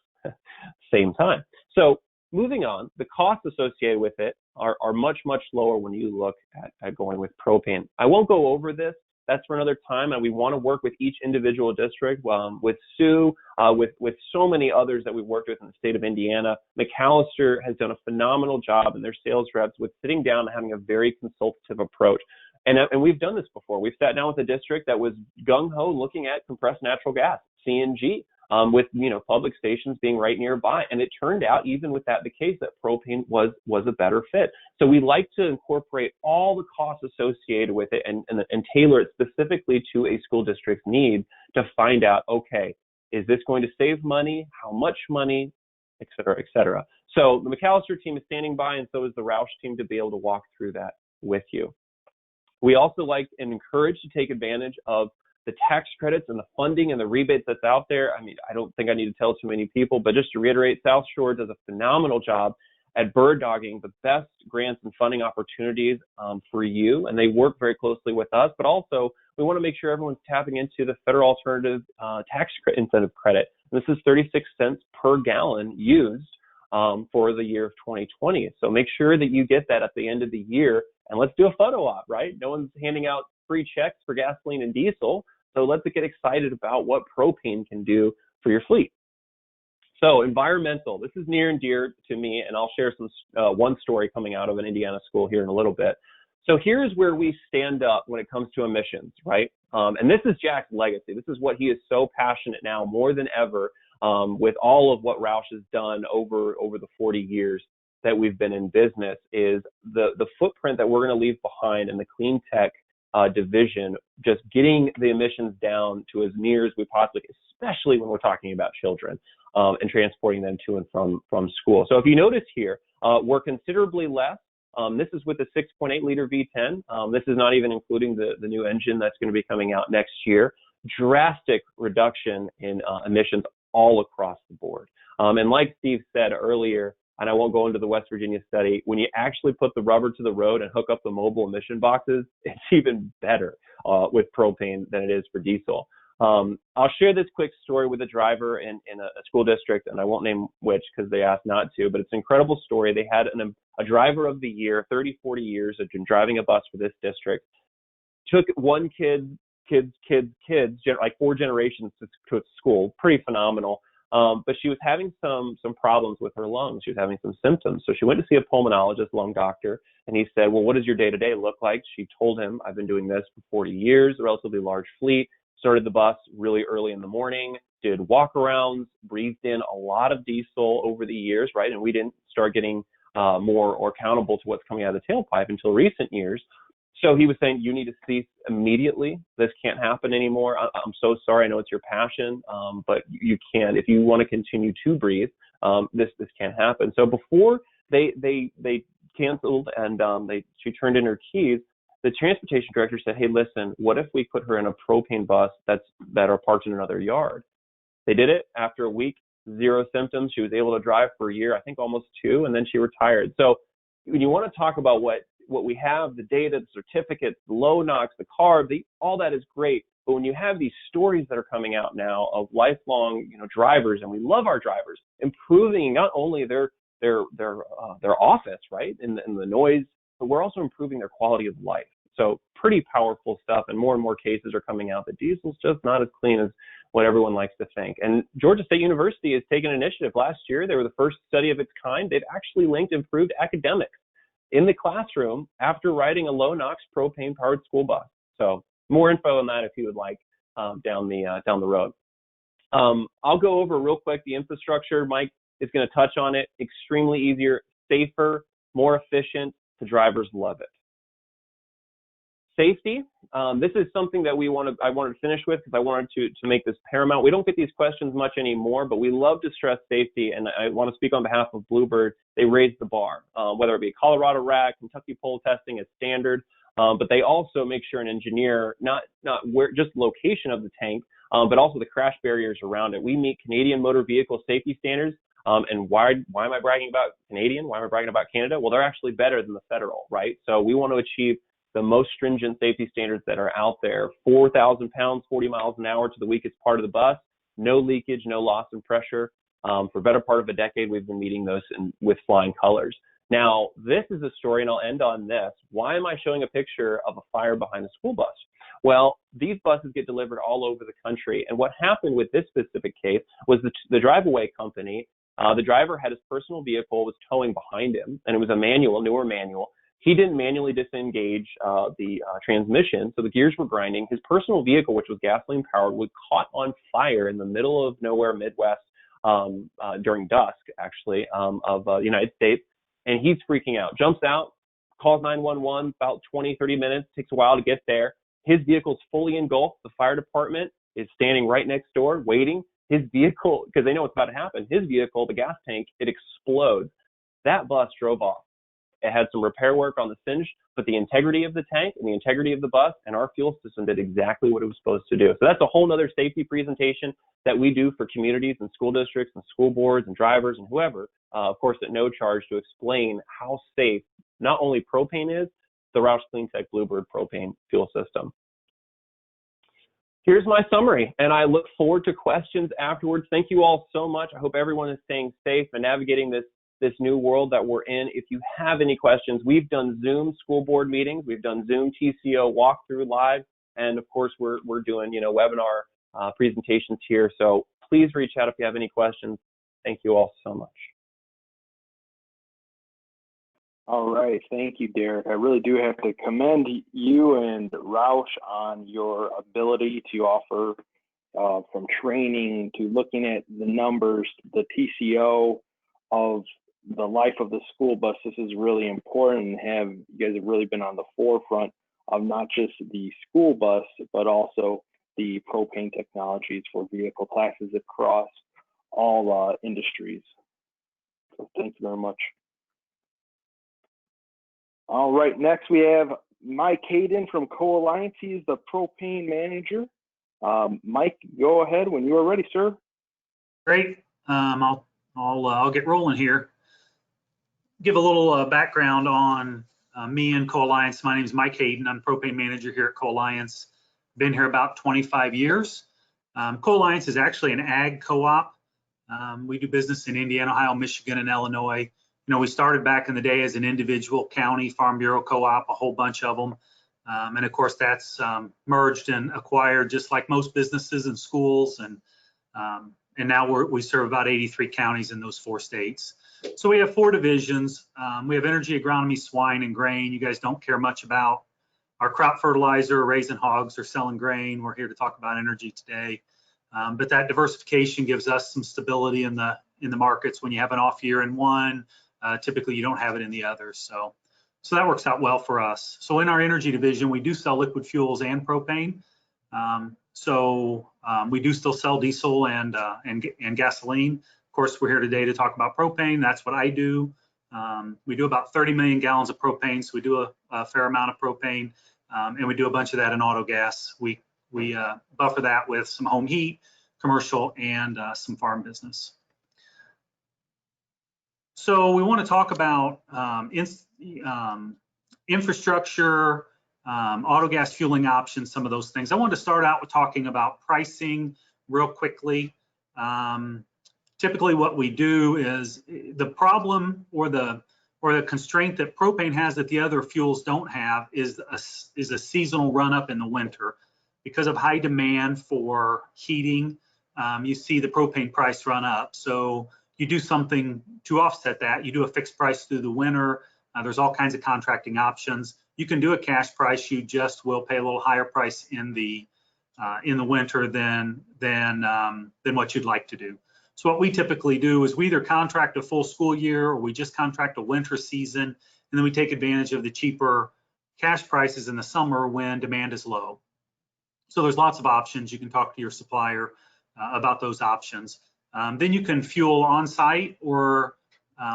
same time. So moving on, the costs associated with it are much, much lower when you look at going with propane. I won't go over this. That's for another time, and we want to work with each individual district, with Sue, with so many others that we've worked with in the state of Indiana. McAllister has done a phenomenal job, and their sales reps with sitting down and having a very consultative approach. And we've done this before. We've sat down with a district that was gung-ho looking at compressed natural gas, CNG, with public stations being right nearby. And it turned out, even with that the case, that propane was a better fit. So we like to incorporate all the costs associated with it and tailor it specifically to a school district's need to find out, okay, is this going to save money? How much money? Et cetera, et cetera. So the McAllister team is standing by, and so is the ROUSH team, to be able to walk through that with you. We also like and encourage to take advantage of the tax credits and the funding and the rebates that's out there. I mean, I don't think I need to tell too many people, but just to reiterate, South Shore does a phenomenal job at bird dogging the best grants and funding opportunities for you, and they work very closely with us. But also, we want to make sure everyone's tapping into the federal alternative tax incentive credit. This is 36 cents per gallon used for the year of 2020. So make sure that you get that at the end of the year, and let's do a photo op, right? No one's handing out free checks for gasoline and diesel. So let's get excited about what propane can do for your fleet. So environmental, this is near and dear to me, and I'll share some one story coming out of an Indiana school here in a little bit. So here's where we stand up when it comes to emissions, right? And this is Jack's legacy. This is what he is so passionate now, more than ever, with all of what ROUSH has done over the 40 years that we've been in business, is the footprint that we're going to leave behind in the CleanTech division, just getting the emissions down to as near as we possibly can, especially when we're talking about children and transporting them to and from school. So if you notice here, we're considerably less. This is with the 6.8 liter V10. This is not even including the new engine that's going to be coming out next year. Drastic reduction in emissions all across the board. And like Steve said earlier, and I won't go into the West Virginia study, when you actually put the rubber to the road and hook up the mobile emission boxes, it's even better with propane than it is for diesel. I'll share this quick story with a driver in a school district, and I won't name which because they asked not to, but it's an incredible story. They had a driver of the year, 30, 40 years, had been driving a bus for this district, took one kids, like 4 generations to school, pretty phenomenal. But she was having some problems with her lungs. She was having some symptoms. So she went to see a pulmonologist, lung doctor, and he said, well, what does your day-to-day look like? She told him, I've been doing this for 40 years, a relatively large fleet, started the bus really early in the morning, did walk-arounds, breathed in a lot of diesel over the years, right? And we didn't start getting more or accountable to what's coming out of the tailpipe until recent years. So he was saying, you need to cease immediately. This can't happen anymore. I'm so sorry. I know it's your passion, but you can't. If you want to continue to breathe, this can't happen. So before they canceled and she turned in her keys, the transportation director said, hey, listen, what if we put her in a propane bus that are parked in another yard? They did it. After a week, 0 symptoms. She was able to drive for a year, I think almost 2, and then she retired. So when you want to talk about what we have, the data, the certificates, the low NOx, the carb, all that is great. But when you have these stories that are coming out now of lifelong, drivers, and we love our drivers, improving not only their office, right, in the noise, but we're also improving their quality of life. So pretty powerful stuff, and more cases are coming out that diesel's just not as clean as what everyone likes to think. And Georgia State University has taken an initiative. Last year, they were the first study of its kind. They've actually linked improved academics in the classroom after riding a low NOx propane powered school bus. So more info on that if you would like down the road. I'll go over real quick the infrastructure. Mike is going to touch on it. Extremely easier, safer, more efficient. The drivers love it. Safety. This is something that I wanted to finish with because I wanted to make this paramount. We don't get these questions much anymore, but we love to stress safety, and I want to speak on behalf of Bluebird. They raised the bar, whether it be Colorado RAC, Kentucky pole testing is standard, but they also make sure an engineer, not where just location of the tank, but also the crash barriers around it. We meet Canadian motor vehicle safety standards. And why am I bragging about Canadian? Why am I bragging about Canada? Well, they're actually better than the federal, right? So we want to achieve the most stringent safety standards that are out there. 4,000 pounds, 40 miles an hour to the weakest part of the bus, no leakage, no loss in pressure. For better part of a decade, we've been meeting those with flying colors. Now, this is a story, and I'll end on this. Why am I showing a picture of a fire behind a school bus? Well, these buses get delivered all over the country. And what happened with this specific case was the drive-away company, the driver had his personal vehicle, was towing behind him, and it was a newer manual. He didn't manually disengage the transmission, so the gears were grinding. His personal vehicle, which was gasoline powered, was caught on fire in the middle of nowhere, Midwest, during dusk, actually, of the United States. And he's freaking out, jumps out, calls 911, about 20, 30 minutes, takes a while to get there. His vehicle's fully engulfed. The fire department is standing right next door waiting. His vehicle, because they know what's about to happen, his vehicle, the gas tank, it explodes. That bus drove off. It had some repair work on the cinch, but the integrity of the tank and the integrity of the bus and our fuel system did exactly what it was supposed to do. So that's a whole nother safety presentation that we do for communities and school districts and school boards and drivers and whoever, of course, at no charge, to explain how safe not only propane is, the ROUSH CleanTech Bluebird propane fuel system. Here's my summary, and I look forward to questions afterwards. Thank you all so much. I hope everyone is staying safe and navigating this new world that we're in. If you have any questions, we've done Zoom school board meetings, we've done Zoom TCO walkthrough live, and of course we're doing webinar presentations here. So please reach out if you have any questions. Thank you all so much. All right, thank you, Derek. I really do have to commend you and ROUSH on your ability to offer from training to looking at the numbers, the TCO of the life of the school bus. This is really important, and you guys have really been on the forefront of not just the school bus, but also the propane technologies for vehicle classes across all industries. So thank you very much. All right, next we have Mike Hayden from Co-Alliance. He's the propane manager. Mike, go ahead when you are ready, sir. Great. I'll get rolling here. Give a little background on me and Co-Alliance. My name is Mike Hayden. I'm propane manager here at Co-Alliance. Been here about 25 years. Co-Alliance is actually an ag co-op. We do business in Indiana, Ohio, Michigan, and Illinois. We started back in the day as an individual county farm bureau co-op, a whole bunch of them. And of course, that's merged and acquired just like most businesses and schools. And now we serve about 83 counties in those 4 states. So we have 4 divisions. We have energy, agronomy, swine, and grain. You guys don't care much about our crop fertilizer, raising hogs, or selling grain. We're here to talk about energy today. But that diversification gives us some stability in the markets. When you have an off year in one, typically you don't have it in the others. So that works out well for us. So in our energy division, we do sell liquid fuels and propane. We do still sell diesel and gasoline. Of course, we're here today to talk about propane. That's what I do. We do about 30 million gallons of propane, so we do a fair amount of propane, and we do a bunch of that in autogas. We buffer that with some home heat, commercial, and some farm business. So we want to talk about infrastructure, autogas fueling options, some of those things. I wanted to start out with talking about pricing real quickly. Typically what we do is the problem or the constraint that propane has that the other fuels don't have is a seasonal run up in the winter. Because of high demand for heating, you see the propane price run up. So you do something to offset that. You do a fixed price through the winter. There's all kinds of contracting options. You can do a cash price. You just will pay a little higher price in the winter than what you'd like to do. So what we typically do is we either contract a full school year or we just contract a winter season, and then we take advantage of the cheaper cash prices in the summer when demand is low. So there's lots of options. You can talk to your supplier about those options. Then you can fuel on-site or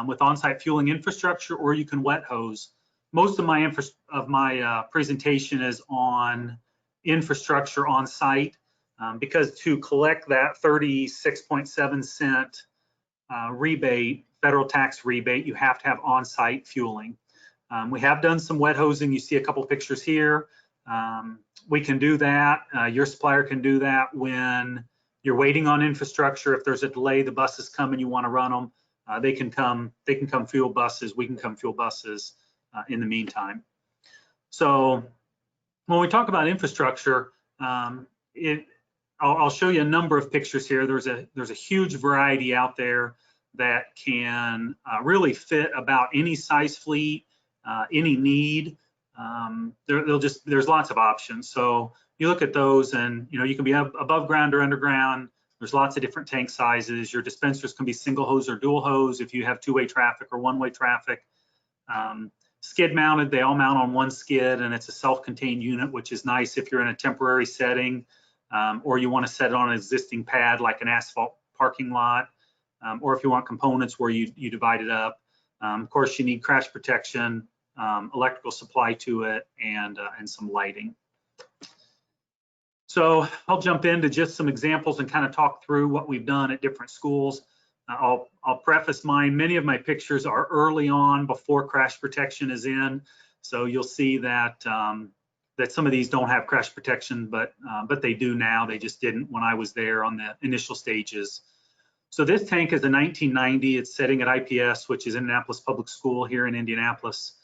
with on-site fueling infrastructure, or you can wet hose. Most of my presentation is on infrastructure on-site because to collect that 36.7 cent rebate, federal tax rebate, you have to have on-site fueling. We have done some wet hosing. You see a couple pictures here. We can do that. Your supplier can do that when you're waiting on infrastructure. If there's a delay, the buses come and you want to run them, they can come fuel buses. We can come fuel buses in the meantime. So when we talk about infrastructure, I'll show you a number of pictures here. There's a huge variety out there that can really fit about any size fleet, any need. There's lots of options. So you look at those, and you can be above ground or underground. There's lots of different tank sizes. Your dispensers can be single hose or dual hose if you have two-way traffic or one-way traffic. Skid mounted, they all mount on one skid, and it's a self-contained unit, which is nice if you're in a temporary setting, or you want to set it on an existing pad like an asphalt parking lot, or if you want components where you divide it up. Of course, you need crash protection, electrical supply to it, and some lighting. So I'll jump into just some examples and kind of talk through what we've done at different schools. I'll preface mine. Many of my pictures are early on before crash protection is in. So you'll see that that some of these don't have crash protection, but they do now. They just didn't when I was there on the initial stages. So this tank is a 1990. It's sitting at IPS, which is Indianapolis Public School here in Indianapolis.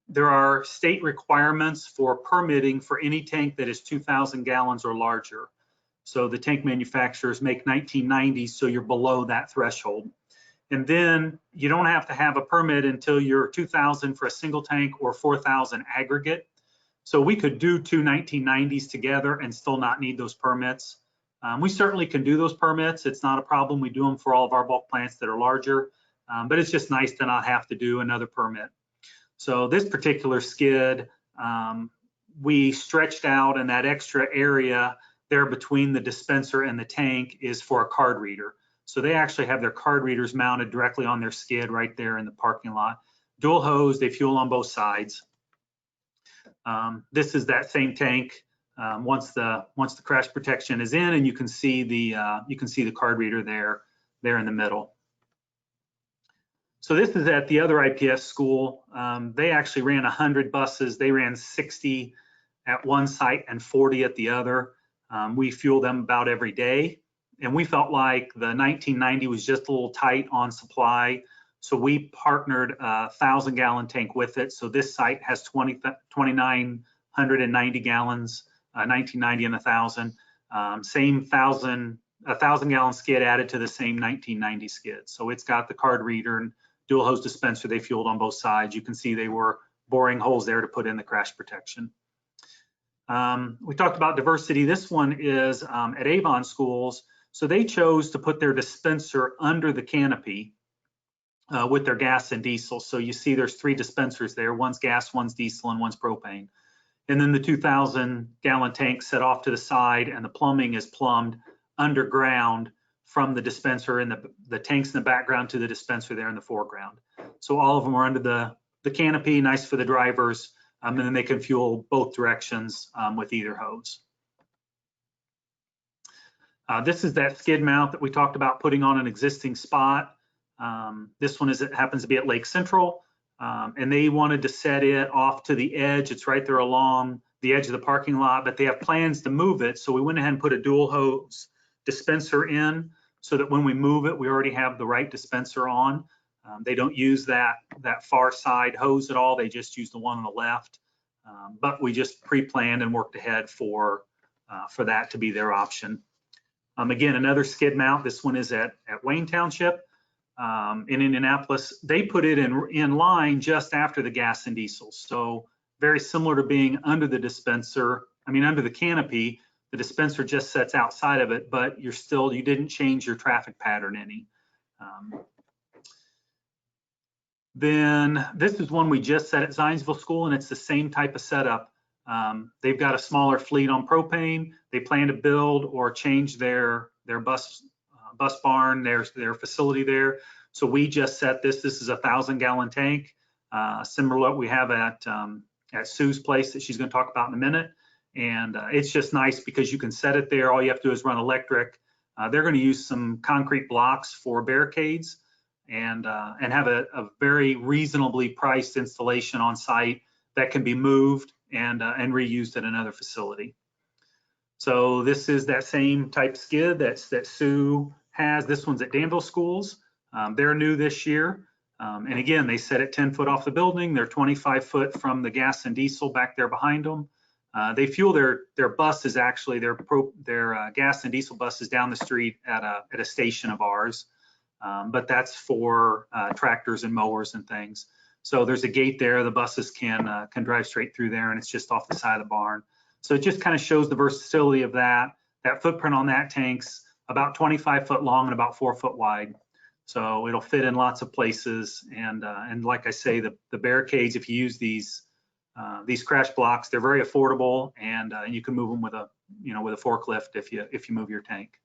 There are state requirements for permitting for any tank that is 2,000 gallons or larger. So the tank manufacturers make 1990s, so you're below that threshold. And then you don't have to have a permit until you're 2,000 for a single tank or 4,000 aggregate. So we could do two 1990s together and still not need those permits. We certainly can do those permits. It's not a problem. We do them for all of our bulk plants that are larger, but it's just nice to not have to do another permit. So this particular skid, we stretched out, and that extra area there between the dispenser and the tank is for a card reader. So they actually have their card readers mounted directly on their skid right there in the parking lot. Dual hose, they fuel on both sides. This is that same tank once the crash protection is in, and you can see the card reader there in the middle. So this is at the other IPS school. They actually ran 100 buses. They ran 60 at one site and 40 at the other. We fuel them about every day. And we felt like the 1990 was just a little tight on supply. So we partnered a 1,000-gallon tank with it. So this site has 2,990 gallons, 1990 and 1,000. Same 1,000-gallon skid added to the same 1990 skid. So it's got the card reader and dual hose dispenser. They fueled on both sides. You can see they were boring holes there to put in the crash protection. We talked about diversity. This one is at Avon schools. So they chose to put their dispenser under the canopy with their gas and diesel. So you see there's 3 dispensers there. One's gas, one's diesel, and one's propane. And then the 2,000-gallon tank set off to the side, and the plumbing is plumbed underground from the dispenser, and the tanks in the background to the dispenser there in the foreground. So all of them are under the canopy, nice for the drivers, and then they can fuel both directions with either hose. This is that skid mount that we talked about putting on an existing spot. This one happens to be at Lake Central, and they wanted to set it off to the edge. It's right there along the edge of the parking lot, but they have plans to move it. So we went ahead and put a dual hose dispenser in so that when we move it, we already have the right dispenser on. They don't use that far side hose at all. They just use the one on the left. But we just pre-planned and worked ahead for that to be their option. Again, another skid mount. This one is at Wayne Township in Indianapolis. They put it in line just after the gas and diesel. So very similar to being under the dispenser, under the canopy. The dispenser just sets outside of it, but you didn't change your traffic pattern any. Then this is one we just set at Zionsville School, and it's the same type of setup. They've got a smaller fleet on propane. They plan to build or change their bus barn, their facility there. So we just set this. This is a 1,000-gallon tank, similar to what we have at Sue's place that she's going to talk about in a minute. And it's just nice because you can set it there. All you have to do is run electric. They're going to use some concrete blocks for barricades and have a very reasonably priced installation on site that can be moved and reused at another facility. So this is that same type skid that Sue has. This one's at Danville Schools. They're new this year. And again, they set it 10 foot off the building. They're 25 foot from the gas and diesel back there behind them. They fuel their buses, actually, their gas and diesel buses down the street at a station of ours. But that's for tractors and mowers and things. So there's a gate there. The buses can drive straight through there, and it's just off the side of the barn. So it just kind of shows the versatility of that. That footprint on that tank's about 25 foot long and about 4 foot wide. So it'll fit in lots of places. And like I say, the barricades, if you use these crash blocks, they're very affordable, and you can move them with a forklift if you move your tank.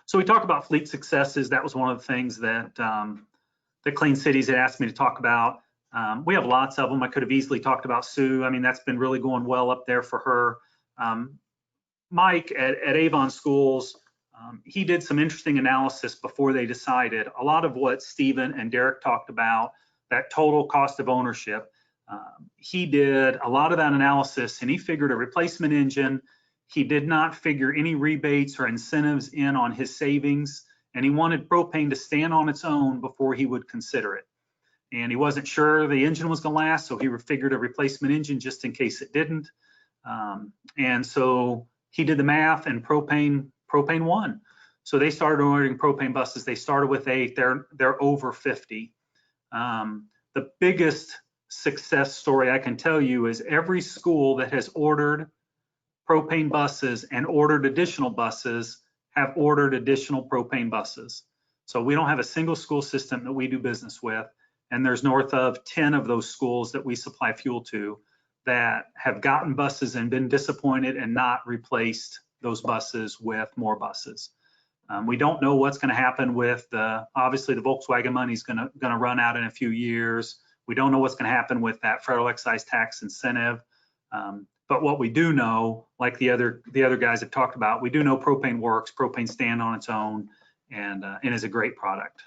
So we talked about fleet successes. That was one of the things that the Clean Cities had asked me to talk about. We have lots of them. I could have easily talked about Sue. I mean, that's been really going well up there for her. Mike at Avon Schools, he did some interesting analysis before they decided. A lot of what Stephen and Derek talked about, that total cost of ownership, he did a lot of that analysis, and he figured a replacement engine. He did not figure any rebates or incentives in on his savings, and he wanted propane to stand on its own before he would consider it. And he wasn't sure the engine was going to last, so he figured a replacement engine just in case it didn't. And so he did the math, and propane won. So they started ordering propane buses. They started with 8. They're over 50. The biggest success story I can tell you is every school that has ordered propane buses and ordered additional buses have ordered additional propane buses. So we don't have a single school system that we do business with, and there's north of 10 of those schools that we supply fuel to that have gotten buses and been disappointed and not replaced those buses with more buses. We don't know what's going to happen with obviously the Volkswagen money is going to run out in a few years. We don't know what's going to happen with that federal excise tax incentive. But what we do know, like the other guys have talked about, we do know propane works. Propane stands on its own and is a great product.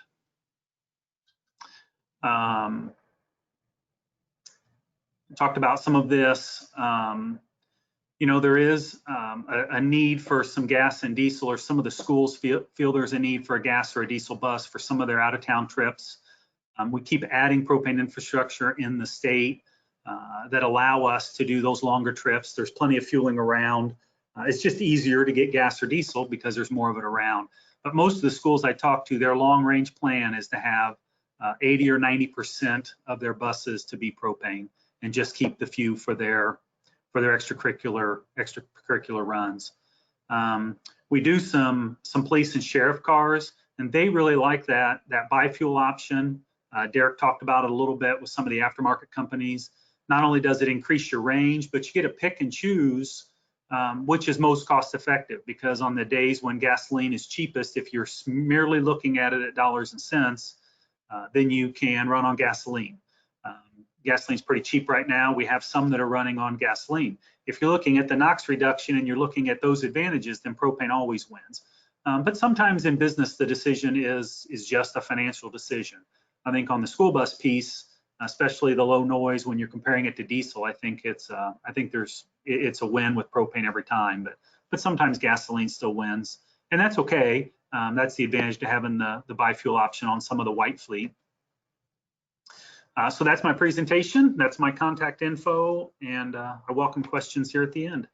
Talked about some of this. There is a need for some gas and diesel, or some of the schools feel there's a need for a gas or a diesel bus for some of their out-of-town trips. We keep adding propane infrastructure in the state that allow us to do those longer trips. There's plenty of fueling around. It's just easier to get gas or diesel because there's more of it around. But most of the schools I talk to, their long-range plan is to have 80 or 90% of their buses to be propane, and just keep the few for their extracurricular runs. We do some police and sheriff cars, and they really like that biofuel option. Derek talked about it a little bit with some of the aftermarket companies. Not only does it increase your range, but you get to pick and choose which is most cost effective, because on the days when gasoline is cheapest, if you're merely looking at it at dollars and cents, then you can run on gasoline. Gasoline's pretty cheap right now. We have some that are running on gasoline. If you're looking at the NOx reduction and you're looking at those advantages, then propane always wins. But sometimes in business, the decision is just a financial decision. I think on the school bus piece, especially the low noise, when you're comparing it to diesel, I think it's a win with propane every time. But sometimes gasoline still wins, and that's okay. That's the advantage to having the biofuel option on some of the white fleet. So that's my presentation. That's my contact info, and I welcome questions here at the end.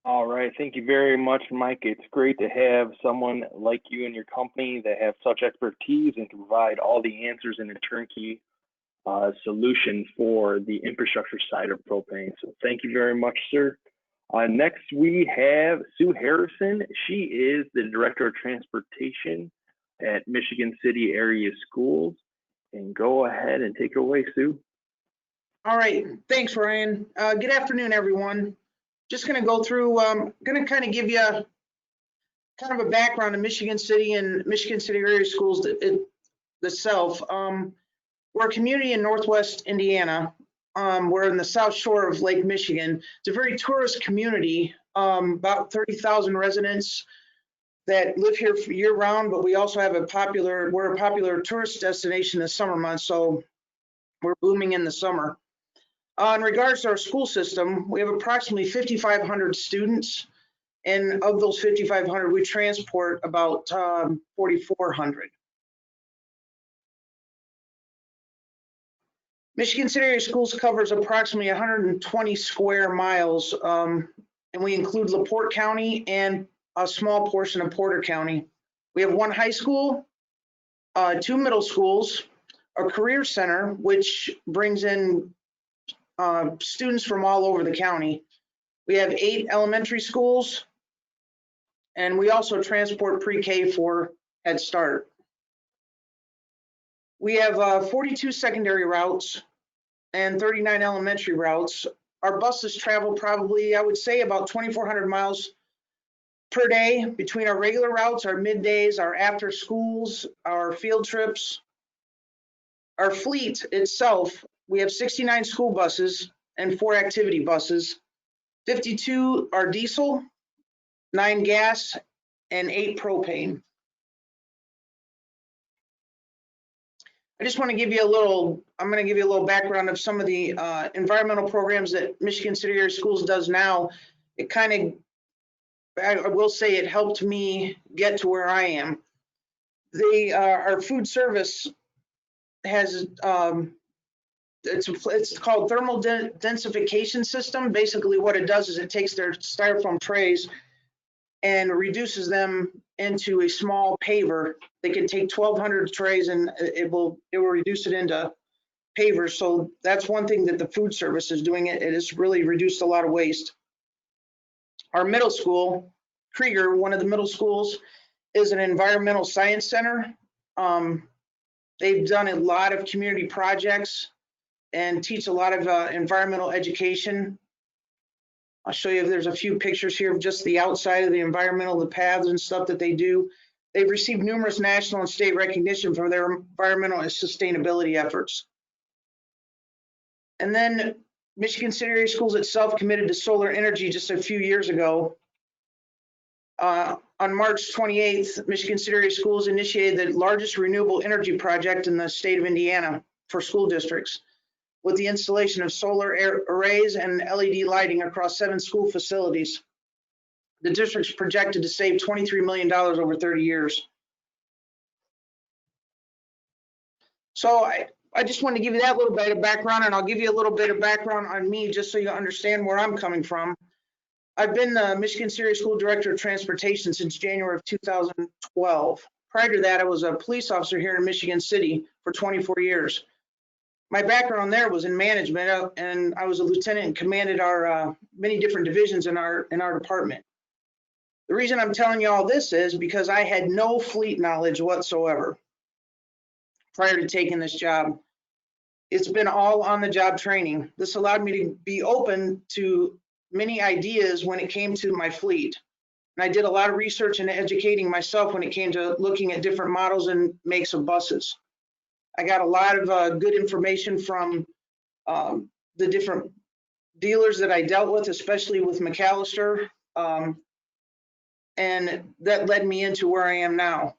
All right, thank you very much, Mike. It's great to have someone like you in your company that have such expertise and can provide all the answers in a turnkey solution for the infrastructure side of propane. So thank you very much, sir. Next, we have Sue Harrison. She is the Director of Transportation at Michigan City area schools. And go ahead and take it away, Sue. All right, thanks, Ryan. Good afternoon, everyone. Just going to go through, going to kind of give you kind of a background of Michigan City and Michigan City area schools itself. We're a community in Northwest Indiana. We're in the South Shore of Lake Michigan. It's a very tourist community, about 30,000 residents that live here for year round, but we also have we're a popular tourist destination in the summer months, so we're booming in the summer. In regards to our school system, we have approximately 5,500 students, and of those 5,500, we transport about 4,400. Michigan City area schools covers approximately 120 square miles, and we include LaPorte County and a small portion of Porter County. We have one high school, 2 middle schools, a career center, which brings in students from all over the county. We have 8 elementary schools, and we also transport pre-K for Head Start. We have 42 secondary routes and 39 elementary routes. Our buses travel probably, I would say, about 2,400 miles per day between our regular routes, our middays, our after schools, our field trips. Our fleet itself, we have 69 school buses and 4 activity buses. 52 are diesel, 9 gas, and 8 propane. I just want to give you I'm going to give you a little background of some of the environmental programs that Michigan City area schools does now. It kind of, I will say, it helped me get to where I am. Our food service has, it's called thermal densification system. Basically what it does is it takes their styrofoam trays and reduces them into a small paver. They can take 1,200 trays and it will reduce it into pavers. So that's one thing that the food service is doing. It has really reduced a lot of waste. Our middle school, Krieger, one of the middle schools, is an environmental science center. They've done a lot of community projects and teach a lot of environmental education. I'll show you, there's a few pictures here of just the outside of the environmental, the paths and stuff that they do. They've received numerous national and state recognition for their environmental and sustainability efforts. And then Michigan City area schools itself committed to solar energy just a few years ago. On March 28th, Michigan City area schools initiated the largest renewable energy project in the state of Indiana for school districts, with the installation of solar arrays and LED lighting across 7 school facilities. The district's projected to save $23 million over 30 years. So I just want to give you that little bit of background, and I'll give you a little bit of background on me just so you understand where I'm coming from. I've been the Michigan City area school director of transportation since January of 2012. Prior to that, I was a police officer here in Michigan City for 24 years. My background there was in management, and I was a lieutenant and commanded our many different divisions in our department. The reason I'm telling you all this is because I had no fleet knowledge whatsoever prior to taking this job. It's been all on the job training. This allowed me to be open to many ideas when it came to my fleet. And I did a lot of research and educating myself when it came to looking at different models and makes of buses. I got a lot of good information from the different dealers that I dealt with, especially with McAllister, and that led me into where I am now.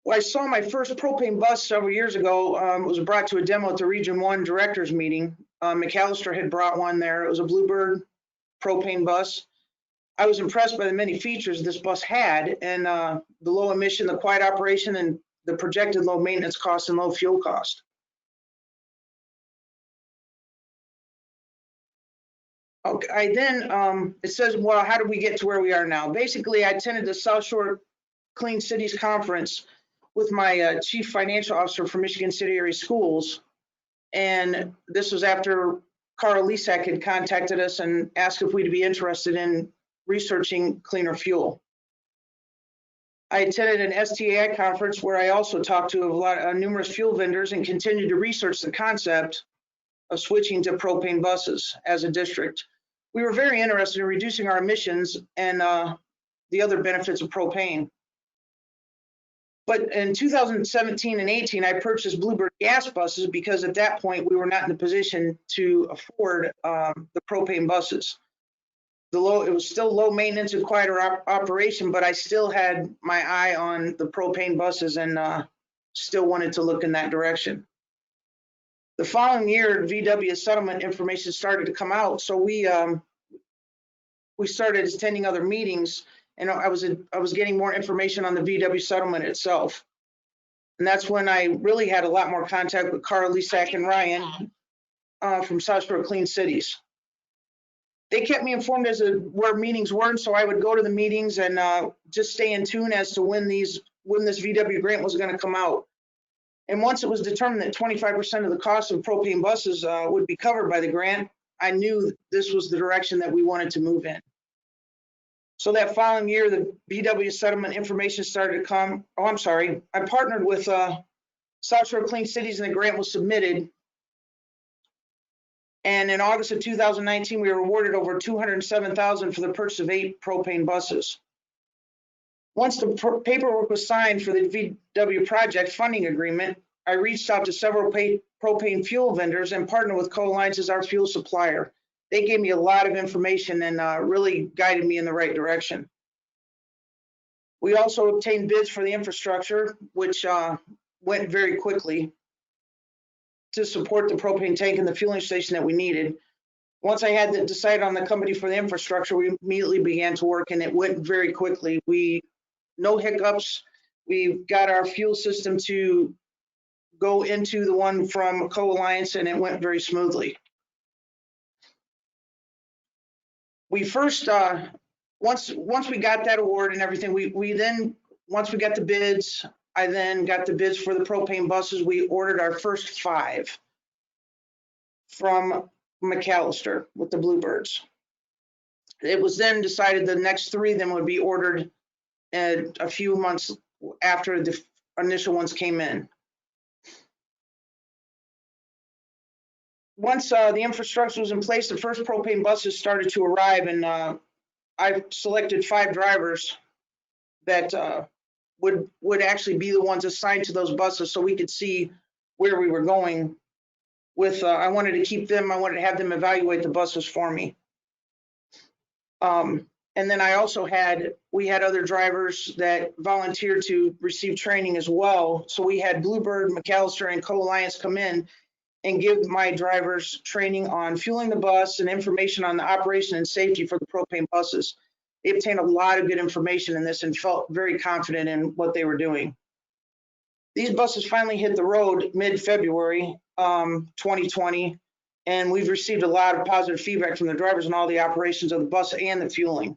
Well, I saw my first propane bus several years ago. It was brought to a demo at the Region 1 directors meeting. McAllister had brought one there. It was a Bluebird propane bus. I was impressed by the many features this bus had, and the low emission, the quiet operation, and the projected low maintenance cost and low fuel cost. Okay, then it says, well, how did we get to where we are now? Basically, I attended the South Shore Clean Cities Conference with my chief financial officer for Michigan City area schools. And this was after Carl Lisek had contacted us and asked if we'd be interested in researching cleaner fuel. I attended an STAI conference where I also talked to numerous fuel vendors and continued to research the concept of switching to propane buses as a district. We were very interested in reducing our emissions and the other benefits of propane. But in 2017 and 18, I purchased Bluebird gas buses because at that point we were not in the position to afford the propane buses. It was still low maintenance and quieter operation, but I still had my eye on the propane buses and still wanted to look in that direction. The following year, VW settlement information started to come out, so we started attending other meetings, and I was getting more information on the VW settlement itself. And that's when I really had a lot more contact with Carl, Lisek, and Ryan from South Shore Clean Cities. They kept me informed as to where meetings were, so I would go to the meetings and just stay in tune as to when this VW grant was going to come out. And once it was determined that 25% of the cost of propane buses would be covered by the grant, I knew this was the direction that we wanted to move in. So that following year, the VW settlement information started to come. Oh, I'm sorry. I partnered with South Shore Clean Cities and the grant was submitted. And in August of 2019, we were awarded over $207,000 for the purchase of 8 propane buses. Once the paperwork was signed for the VW project funding agreement, I reached out to several propane fuel vendors and partnered with Co-Alliance as our fuel supplier. They gave me a lot of information and really guided me in the right direction. We also obtained bids for the infrastructure, which went very quickly to support the propane tank and the fueling station that we needed. Once I had decided on the company for the infrastructure, we immediately began to work and it went very quickly. No hiccups. We got our fuel system to go into the one from Co-Alliance and it went very smoothly. We first, once we got that award and everything, once we got the bids, I then got the bids for the propane buses. We ordered our first 5 from McAllister with the Bluebirds. It was then decided the next 3 then would be ordered a few months after the initial ones came in. Once the infrastructure was in place, the first propane buses started to arrive, and I selected 5 drivers that would actually be the ones assigned to those buses so we could see where we were going with. I wanted to keep them, I wanted to have them evaluate the buses for me. And then we had other drivers that volunteered to receive training as well. So we had Bluebird, McAllister, and Co-Alliance come in and give my drivers training on fueling the bus and information on the operation and safety for the propane buses. They obtained a lot of good information in this and felt very confident in what they were doing. These buses finally hit the road mid-February 2020, and we've received a lot of positive feedback from the drivers on all the operations of the bus and the fueling.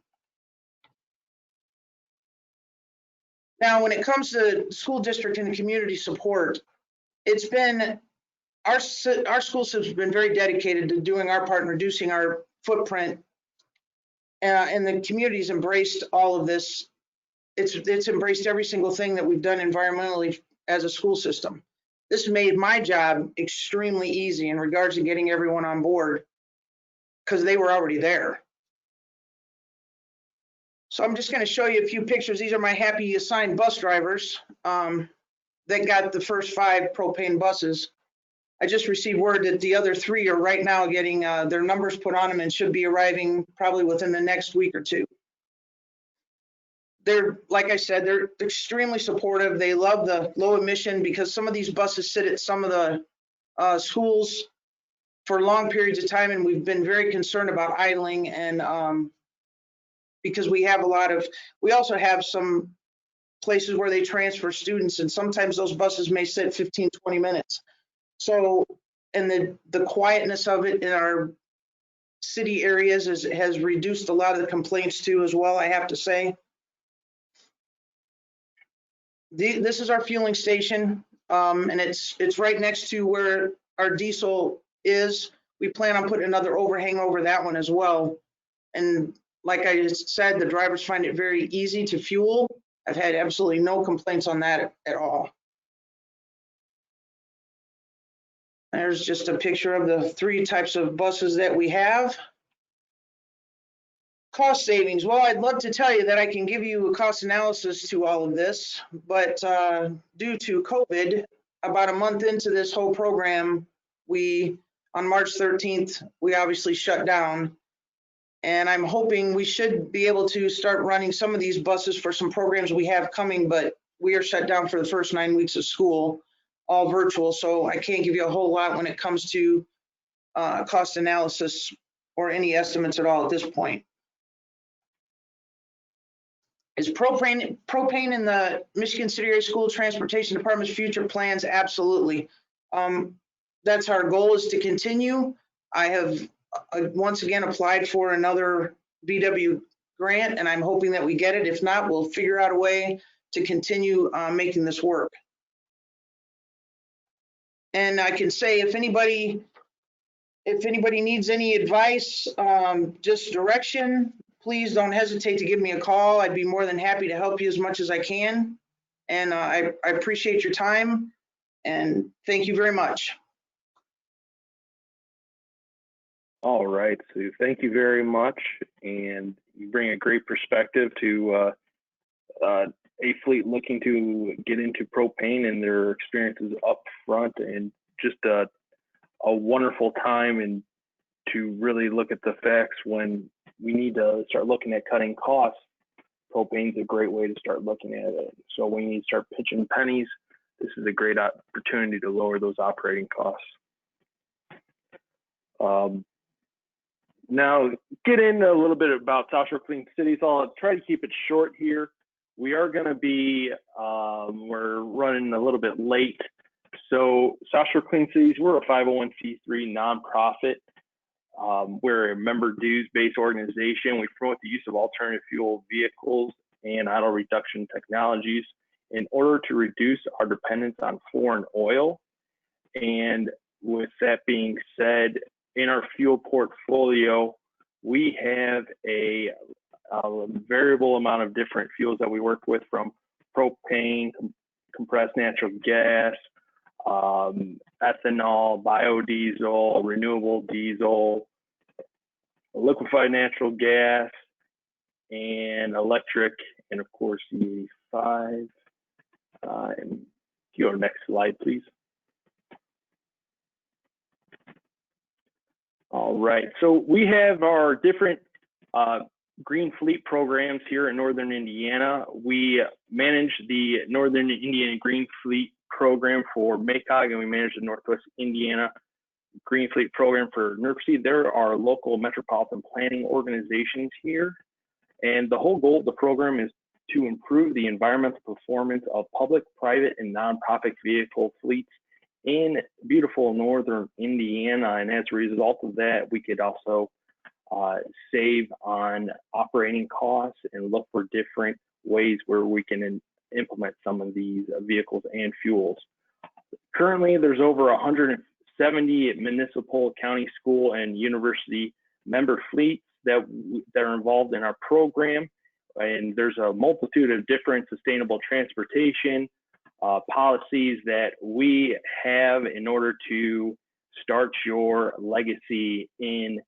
Now, when it comes to school district and the community support, it's been, our school system has been very dedicated to doing our part in reducing our footprint, and the community's embraced all of this. It's embraced every single thing that we've done environmentally as a school system. This made my job extremely easy in regards to getting everyone on board because they were already there. So I'm just going to show you a few pictures. These are my happy assigned bus drivers that got the first 5 propane buses. I just received word that the other 3 are right now getting their numbers put on them and should be arriving probably within the next week or 2. They're, like I said, they're extremely supportive. They love the low emission because some of these buses sit at some of the schools for long periods of time, and we've been very concerned about idling, and because we also have some places where they transfer students, and sometimes those buses may sit 15, 20 minutes. So, and the quietness of it in our city areas has reduced a lot of the complaints too as well, I have to say. This is our fueling station, and it's right next to where our diesel is. We plan on putting another overhang over that one as well. And like I just said, the drivers find it very easy to fuel. I've had absolutely no complaints on that at all. There's just a picture of the 3 types of buses that we have. Cost savings. Well, I'd love to tell you that I can give you a cost analysis to all of this, but due to COVID, about a month into this whole program, on March 13th, we obviously shut down. And I'm hoping we should be able to start running some of these buses for some programs we have coming, but we are shut down for the first 9 weeks of school, all virtual. So I can't give you a whole lot when it comes to cost analysis or any estimates at all at this point. Is propane in the Michigan City Area School Transportation Department's future plans? Absolutely. That's our goal, is to continue. I have once again applied for another VW grant, and I'm hoping that we get it. If not, we'll figure out a way to continue making this work. And I can say, if anybody needs any advice, just direction, please don't hesitate to give me a call. I'd be more than happy to help you as much as I can. And I appreciate your time, and thank you very much. All right, Sue, thank you very much. And you bring a great perspective to a fleet looking to get into propane and their experiences up front, and just a wonderful time and to really look at the facts when we need to start looking at cutting costs. Propane's a great way to start looking at it. So when you start pitching pennies, this is a great opportunity to lower those operating costs. Now, get into a little bit about South Shore Clean Cities. I'll try to keep it short here. We are going to be, we're running a little bit late. So South Shore Clean Cities, we're a 501c3 nonprofit. We're a member dues-based organization. We promote the use of alternative fuel vehicles and idle reduction technologies in order to reduce our dependence on foreign oil. And with that being said, in our fuel portfolio, we have a variable amount of different fuels that we work with, from propane, compressed natural gas, ethanol, biodiesel, renewable diesel, liquefied natural gas, and electric, and of course E85. And go to the next slide, please. All right, so we have our different green fleet programs here in Northern Indiana. We manage the Northern Indiana Green Fleet program for MACOG, and we manage the Northwest Indiana Green Fleet program for NERC. There are local metropolitan planning organizations here, and the whole goal of the program is to improve the environmental performance of public, private, and nonprofit vehicle fleets in beautiful Northern Indiana. And as a result of that, we could also save on operating costs and look for different ways where we can implement some of these vehicles and fuels. Currently, there's over 170 municipal, county, school, and university member fleets that are involved in our program. And there's a multitude of different sustainable transportation policies that we have in order to start your legacy in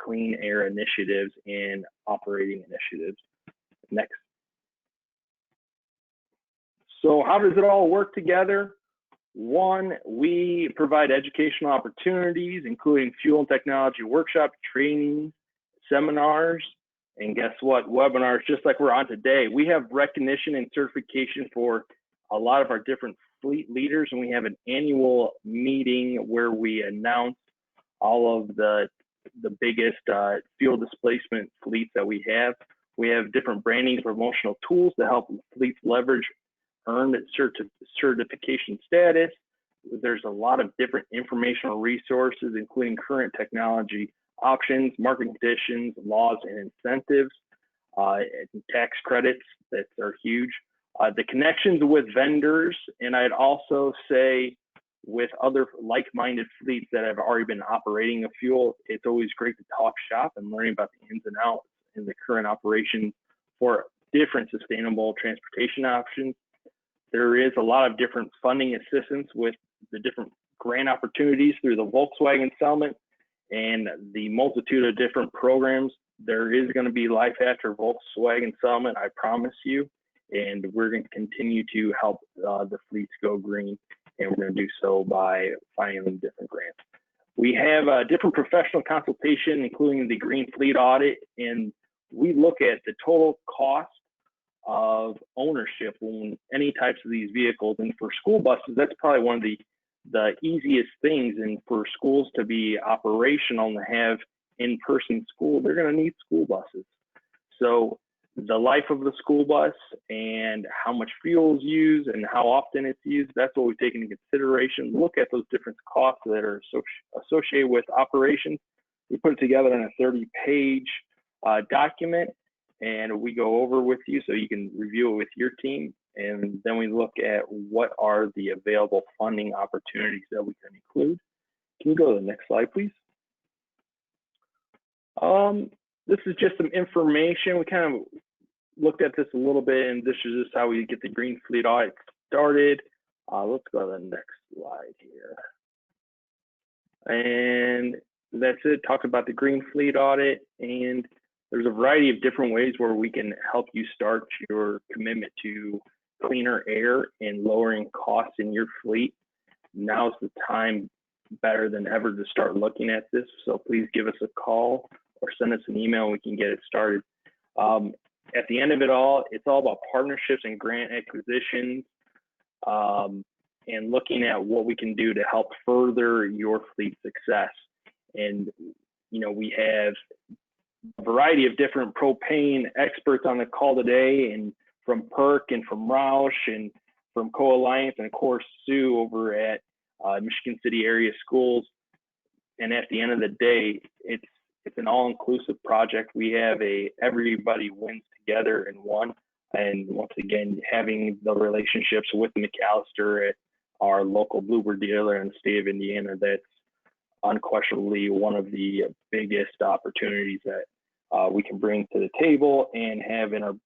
clean air initiatives and operating initiatives. Next. So how does it all work together? One, we provide educational opportunities, including fuel and technology workshop, training, seminars, and guess what? Webinars, just like we're on today. We have recognition and certification for a lot of our different fleet leaders, and we have an annual meeting where we announce all of the biggest fuel displacement fleets that we have. We have different branding promotional tools to help fleets leverage earned certification status. There's a lot of different informational resources, including current technology options, market conditions, laws and incentives, and tax credits that are huge. The connections with vendors, and I'd also say with other like-minded fleets that have already been operating a fuel, it's always great to talk shop and learn about the ins and outs in the current operations for different sustainable transportation options. There is a lot of different funding assistance with the different grant opportunities through the Volkswagen settlement and the multitude of different programs. There is going to be life after Volkswagen settlement, I promise you, and we're going to continue to help the fleets go green, and we're going to do so by finding them different grants. We have a different professional consultation, including the green fleet audit, and we look at the total cost of ownership on any types of these vehicles. And for school buses, that's probably one of the easiest things. And for schools to be operational and have in-person school, they're going to need school buses. So the life of the school bus and how much fuel is used and how often it's used, that's what we take into consideration. Look at those different costs that are associated with operations. We put it together in a 30-page document, and we go over with you so you can review it with your team. And then we look at what are the available funding opportunities that we can include. Can you go to the next slide, please? This is just some information. We kind of looked at this a little bit, and this is just how we get the green fleet audit started. Let's go to the next slide here. And that's it. Talk about the green fleet audit, and there's a variety of different ways where we can help you start your commitment to cleaner air and lowering costs in your fleet. Now's the time better than ever to start looking at this. So please give us a call or send us an email and we can get it started. At the end of it all, it's all about partnerships and grant acquisitions and looking at what we can do to help further your fleet success. And, you know, we have a variety of different propane experts on the call today, and from PERC and from ROUSH and from Co-Alliance, and of course Sue over at Michigan City Area Schools. And at the end of the day, it's an all-inclusive project. We have everybody wins together in one. And once again, having the relationships with McAllister at our local Bluebird dealer in the state of Indiana, that's unquestionably one of the biggest opportunities that we can bring to the table and have in our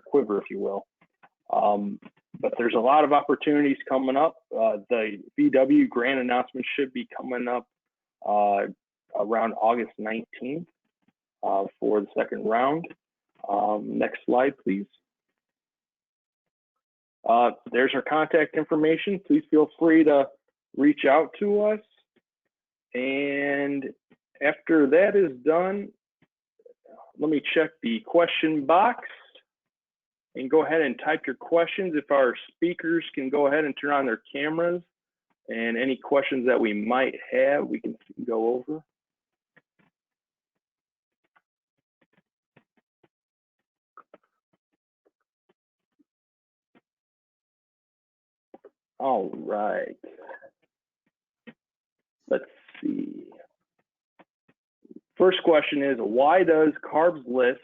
quiver, if you will. But there's a lot of opportunities coming up. The VW grant announcement should be coming up around August 19th for the second round. Next slide, please. There's our contact information. Please feel free to reach out to us. And after that is done, let me check the question box and go ahead and type your questions. If our speakers can go ahead and turn on their cameras, and any questions that we might have, we can go over. All right. Let's see. First question is, why does CARB's list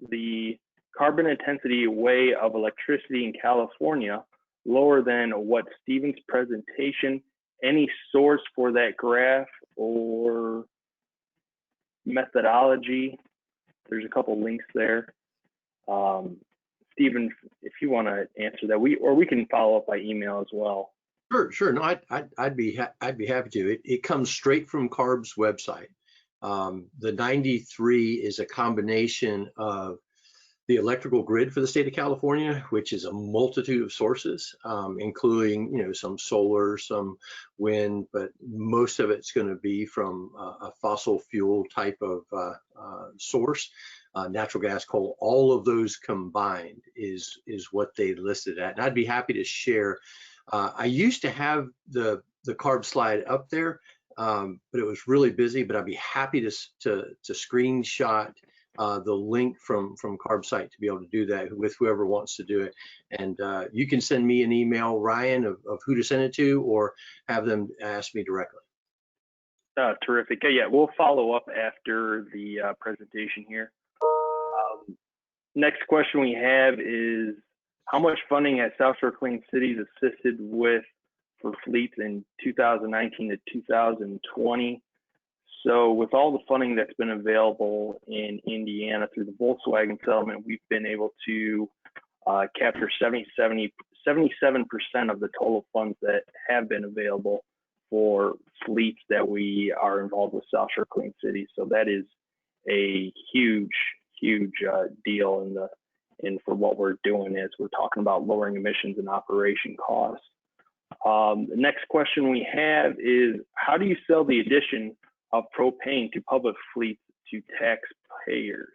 the carbon intensity way of electricity in California lower than what Stephen's presentation? Any source for that graph or methodology? There's a couple links there. Stephen, if you want to answer that, we can follow up by email as well. Sure. No, I'd be happy to. It comes straight from CARB's website. The 93 is a combination of the electrical grid for the state of California, which is a multitude of sources, including some solar, some wind, but most of it's going to be from a fossil fuel type of source, natural gas, coal. All of those combined is what they listed at. And I'd be happy to share. I used to have the CARB slide up there, but it was really busy. But I'd be happy to screenshot the link from CARB site to be able to do that with whoever wants to do it. And you can send me an email, Ryan, of who to send it to, or have them ask me directly. Terrific. Yeah, we'll follow up after the presentation here. Next question we have is, how much funding has South Shore Clean Cities assisted with for fleets in 2019 to 2020? So with all the funding that's been available in Indiana through the Volkswagen settlement, we've been able to capture 77% of the total funds that have been available for fleets that we are involved with South Shore Clean Cities. So that is a huge deal for what we're doing as we're talking about lowering emissions and operation costs. The next question we have is, how do you sell the addition of propane to public fleets to taxpayers?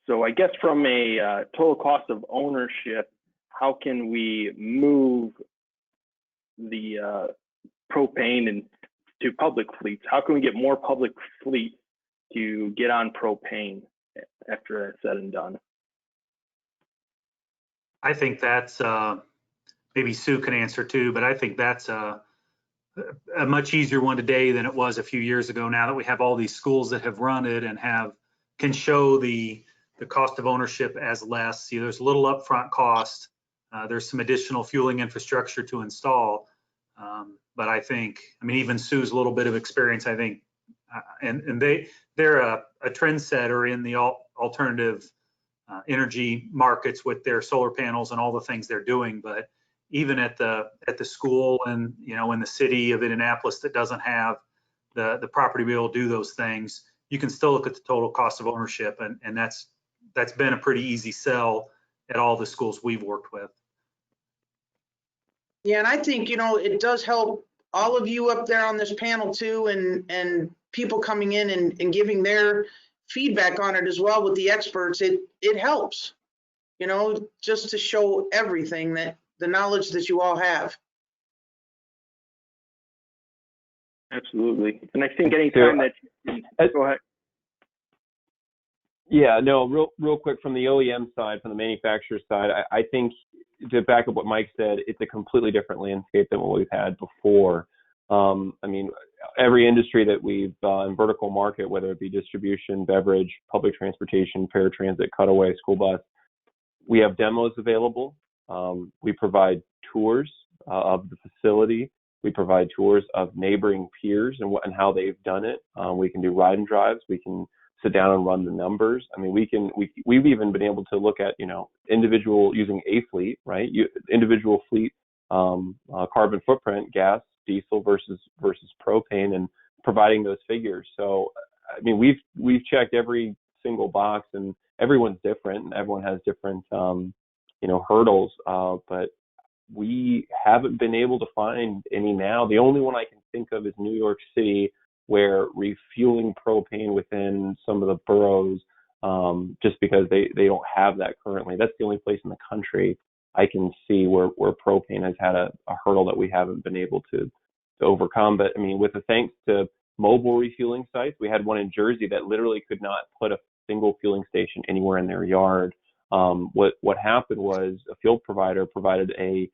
So I guess from a total cost of ownership, how can we move the propane to public fleets? How can we get more public fleets to get on propane after that's said and done? I think that's, maybe Sue can answer too, but I think that's a much easier one today than it was a few years ago, now that we have all these schools that have run it and can show the cost of ownership as less. See, there's a little upfront cost. There's some additional fueling infrastructure to install. But I think, I mean, even Sue's a little bit of experience, I think, and they're a trendsetter in the alternative energy markets with their solar panels and all the things they're doing. But even at the school and, you know, in the city of Indianapolis that doesn't have the property to be able to do those things, you can still look at the total cost of ownership, and that's been a pretty easy sell at all the schools we've worked with. Yeah, and I think, you know, it does help all of you up there on this panel too, and people coming in and giving their feedback on it as well with the experts. It helps, you know, just to show everything, that the knowledge that you all have. Absolutely. And I think anytime that, go ahead. Yeah, no, real quick from the OEM side, from the manufacturer side, I think, to back up what Mike said, it's a completely different landscape than what we've had before. I mean, every industry that we've in vertical market, whether it be distribution, beverage, public transportation, paratransit, cutaway, school bus, we have demos available. We provide tours of the facility. We provide tours of neighboring peers and how they've done it. We can do ride and drives. We can sit down and run the numbers. I mean, we've even been able to look at, you know, individual, using a fleet, right? Individual fleet carbon footprint, gas, diesel versus propane, and providing those figures. So, I mean, we've checked every single box, and everyone's different, and everyone has different, you know, hurdles. But we haven't been able to find any now. The only one I can think of is New York City, where refueling propane within some of the boroughs, just because they don't have that currently. That's the only place in the country I can see where propane has had a hurdle that we haven't been able to overcome. But I mean, with the thanks to mobile refueling sites, we had one in Jersey that literally could not put a single fueling station anywhere in their yard. What happened was a field provider provided a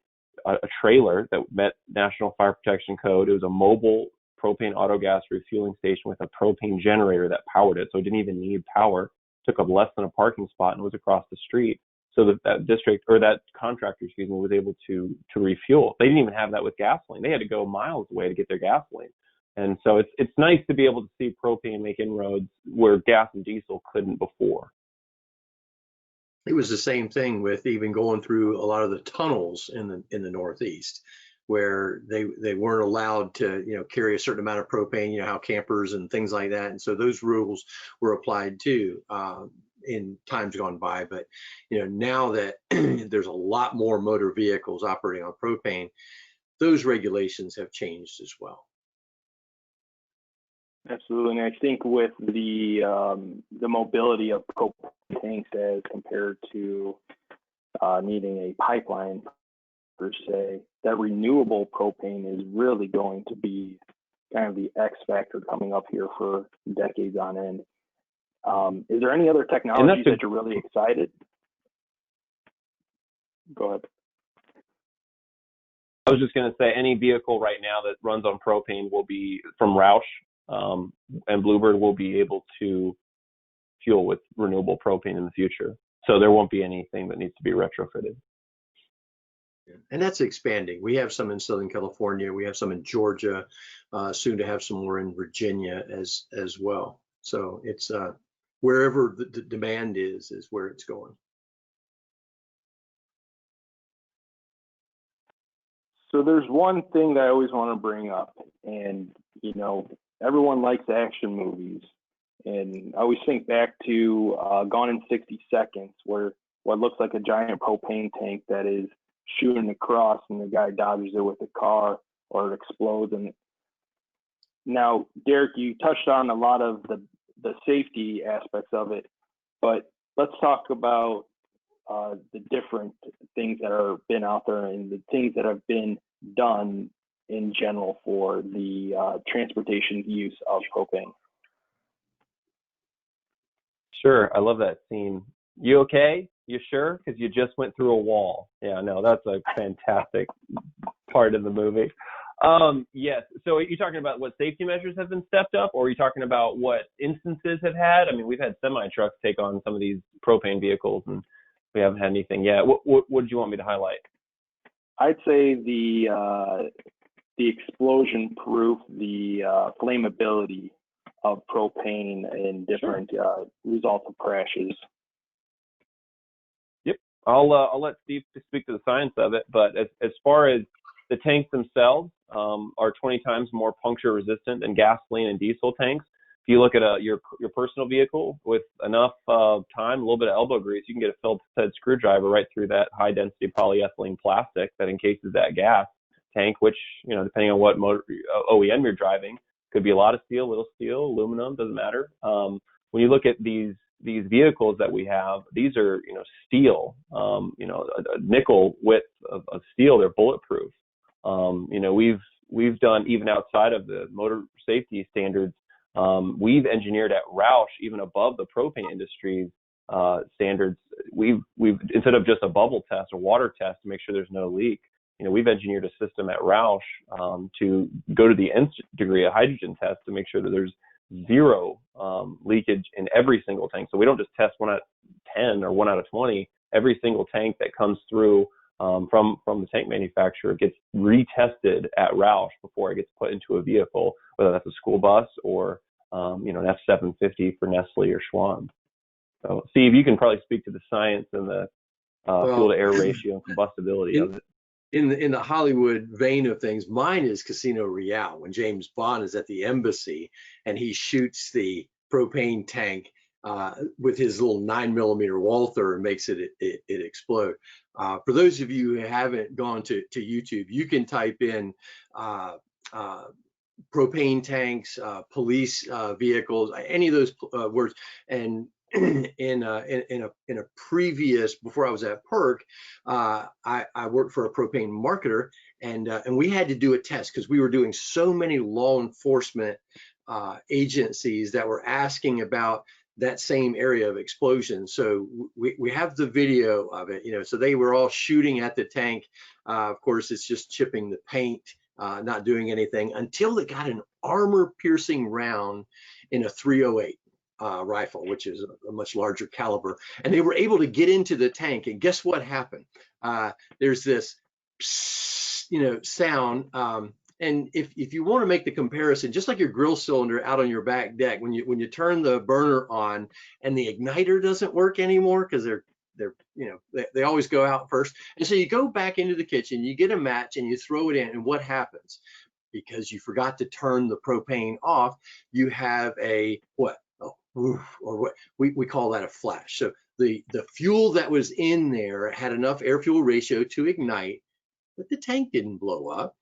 trailer that met National Fire Protection Code. It was a mobile Propane Autogas refueling station with a propane generator that powered it, so it didn't even need power. Took up less than a parking spot and was across the street. So that district, or that contractor, excuse me, was able to refuel. They didn't even have that with gasoline. They had to go miles away to get their gasoline. And so it's nice to be able to see propane make inroads where gas and diesel couldn't before. It was the same thing with even going through a lot of the tunnels in the Northeast, where they weren't allowed to, you know, carry a certain amount of propane, you know, how campers and things like that. And so those rules were applied too in times gone by. But, you know, now that there's a lot more motor vehicles operating on propane, those regulations have changed as well. Absolutely, and I think with the mobility of propane as compared to needing a pipeline per se, that renewable propane is really going to be kind of the X factor coming up here for decades on end. Is there any other technologies that you're really excited? Go ahead. I was just going to say, any vehicle right now that runs on propane will be from ROUSH, and Bluebird will be able to fuel with renewable propane in the future. So there won't be anything that needs to be retrofitted. And that's expanding. We have some in Southern California. We have some in Georgia, soon to have some more in Virginia as well. So it's wherever the demand is where it's going. So there's one thing that I always want to bring up, and you know, everyone likes action movies, and I always think back to Gone in 60 Seconds, where what looks like a giant propane tank that is shooting across, and the guy dodges it with a car, or it explodes. And now, Derek, you touched on a lot of the safety aspects of it, but let's talk about the different things that are been out there and the things that have been done in general for the transportation use of propane. Sure, I love that scene. You okay? You sure? Because you just went through a wall. Yeah, no, that's a fantastic part of the movie. Yes. So are you talking about what safety measures have been stepped up, or are you talking about what instances have had? I mean, we've had semi trucks take on some of these propane vehicles, and we haven't had anything yet. What did you want me to highlight? I'd say the explosion proof, the flammability of propane and different results of crashes. Yep, I'll let Steve speak to the science of it, but as far as the tanks themselves are 20 times more puncture resistant than gasoline and diesel tanks. If you look at your personal vehicle with enough time, a little bit of elbow grease, you can get a Phillips head screwdriver right through that high density polyethylene plastic that encases that gas tank, which, you know, depending on what motor OEM you're driving, could be a lot of steel, little steel, aluminum, doesn't matter. When you look at these vehicles that we have, these are, you know, steel, you know, a nickel width of steel. They're bulletproof. You know, we've done, even outside of the motor safety standards, we've engineered at ROUSH, even above the propane industry's standards. We've instead of just a bubble test, a water test to make sure there's no leak, you know, we've engineered a system at ROUSH to go to the nth degree, a hydrogen test, to make sure that there's zero leakage in every single tank. So we don't just test 1 out of 10 or 1 out of 20. Every single tank that comes through from the tank manufacturer gets retested at ROUSH before it gets put into a vehicle, whether that's a school bus or you know, an F-750 for Nestle or Schwab. So Steve, you can probably speak to the science and the fuel to air ratio and combustibility of it. In the Hollywood vein of things, mine is Casino Royale, when James Bond is at the embassy and he shoots the propane tank with his little 9mm Walther and makes it explode. For those of you who haven't gone to YouTube, you can type in propane tanks, police vehicles, any of those words, and in a previous, before I was at PERC, I worked for a propane marketer, and we had to do a test because we were doing so many law enforcement agencies that were asking about that same area of explosion. So we have the video of it, you know, so they were all shooting at the tank. Of course, it's just chipping the paint, not doing anything until they got an armor piercing round in a .308. Rifle, which is a much larger caliber, and they were able to get into the tank. And guess what happened? There's this, you know, sound. And if you want to make the comparison, just like your grill cylinder out on your back deck, when you turn the burner on and the igniter doesn't work anymore because they're you know, they always go out first. And so you go back into the kitchen, you get a match and you throw it in, and what happens? Because you forgot to turn the propane off, you have a what? Or what we call that a flash. So the fuel that was in there had enough air fuel ratio to ignite, but the tank didn't blow up.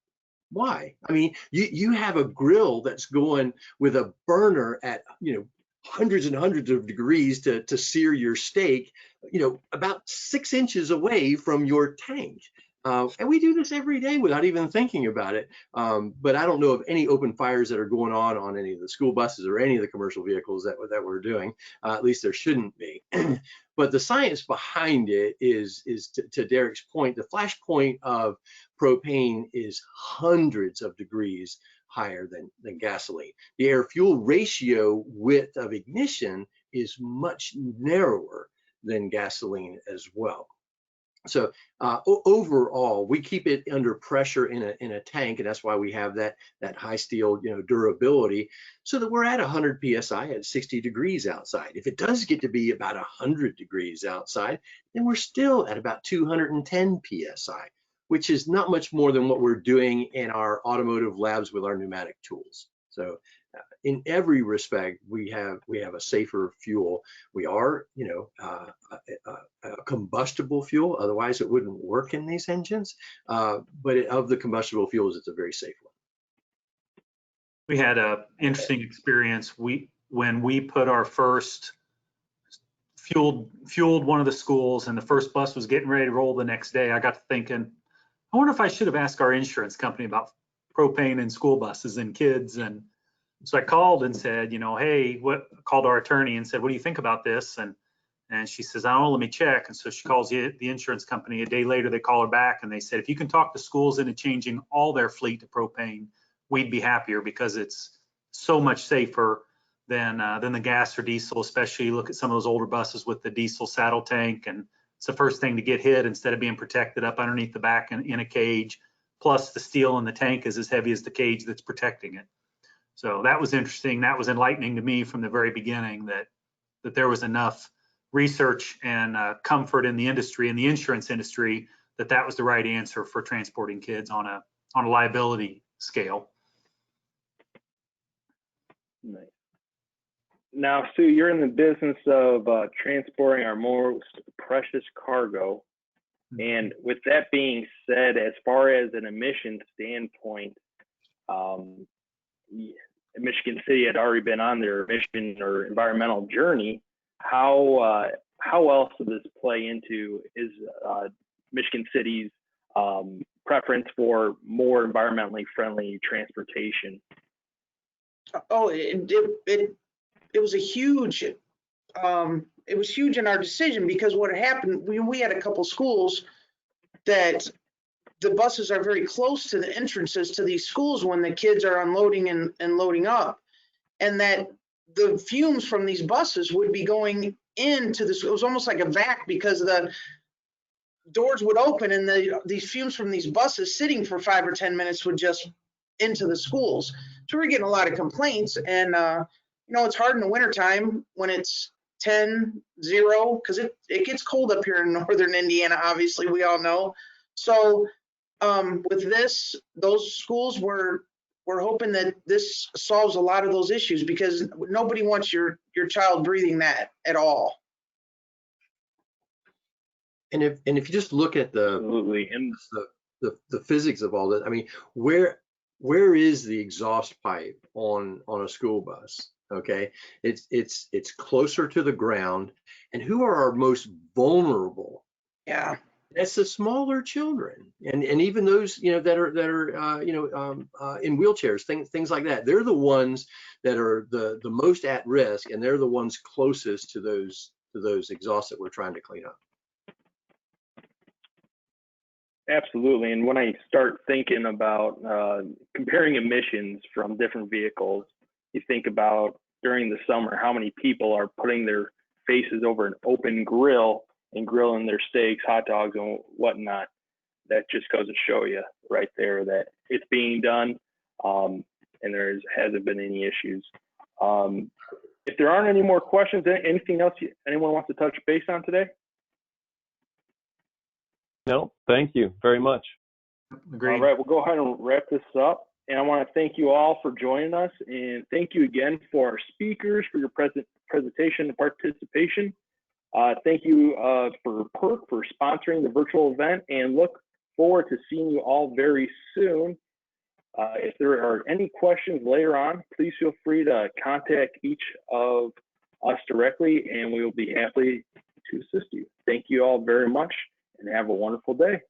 Why? I mean, you have a grill that's going with a burner at, you know, hundreds and hundreds of degrees to sear your steak, you know, about 6 inches away from your tank. And we do this every day without even thinking about it. But I don't know of any open fires that are going on any of the school buses or any of the commercial vehicles that we're doing. At least there shouldn't be. But the science behind it is to Derek's point, the flash point of propane is hundreds of degrees higher than gasoline. The air fuel ratio width of ignition is much narrower than gasoline as well. So overall, we keep it under pressure in a tank, and that's why we have that high steel, durability, so that we're at 100 psi at 60 degrees outside. If it does get to be about 100 degrees outside, then we're still at about 210 psi, which is not much more than what we're doing in our automotive labs with our pneumatic tools. So in every respect, we have a safer fuel. We are, a combustible fuel. Otherwise, it wouldn't work in these engines. But of the combustible fuels, it's a very safe one. We had a interesting experience. When we put our first fueled one of the schools, and the first bus was getting ready to roll the next day, I got to thinking, I wonder if I should have asked our insurance company about propane in school buses and kids. And so I called and said, hey, called our attorney and said, what do you think about this? And she says, I don't know, let me check. And so she calls the insurance company. A day later, they call her back and they said, if you can talk the schools into changing all their fleet to propane, we'd be happier, because it's so much safer than the gas or diesel. Especially look at some of those older buses with the diesel saddle tank, and it's the first thing to get hit instead of being protected up underneath the back in a cage. Plus the steel in the tank is as heavy as the cage that's protecting it. So that was interesting. That was enlightening to me from the very beginning, that there was enough research and comfort in the industry, in the insurance industry, that was the right answer for transporting kids on a liability scale. Nice. Now, Sue, you're in the business of transporting our most precious cargo. And with that being said, as far as an emission standpoint, Michigan City had already been on their emission or environmental journey. How else does this play into Michigan City's preference for more environmentally friendly transportation? Oh, it was a huge, it was huge in our decision, because what happened, we had a couple schools that the buses are very close to the entrances to these schools when the kids are unloading and loading up, and that the fumes from these buses would be going into this. It was almost like a vac, because the doors would open and these fumes from these buses sitting for 5 or 10 minutes would just into the schools. So we're getting a lot of complaints, and it's hard in the wintertime when it's 10, 0, because it gets cold up here in northern Indiana, obviously, we all know. So with this, those schools were hoping that this solves a lot of those issues, because nobody wants your child breathing that at all. And if you just look at the physics of all that, I mean, where is the exhaust pipe on a school bus? Okay, it's closer to the ground, and who are our most vulnerable? Yeah, that's the smaller children, and even those that are in wheelchairs, things like that. They're the ones that are the most at risk, and they're the ones closest to those exhausts that we're trying to clean up. Absolutely. And when I start thinking about comparing emissions from different vehicles, you think about during the summer, how many people are putting their faces over an open grill and grilling their steaks, hot dogs, and whatnot. That just goes to show you right there that it's being done, and there hasn't been any issues. If there aren't any more questions, anything else anyone wants to touch base on today? No, thank you very much. Agreed. All right, we'll go ahead and wrap this up. And I want to thank you all for joining us, and thank you again for our speakers for your presentation and participation. Thank you for PERC for sponsoring the virtual event, and look forward to seeing you all very soon. If there are any questions later on, please feel free to contact each of us directly, and we will be happy to assist you. Thank you all very much, and have a wonderful day.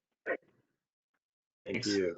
Thank you.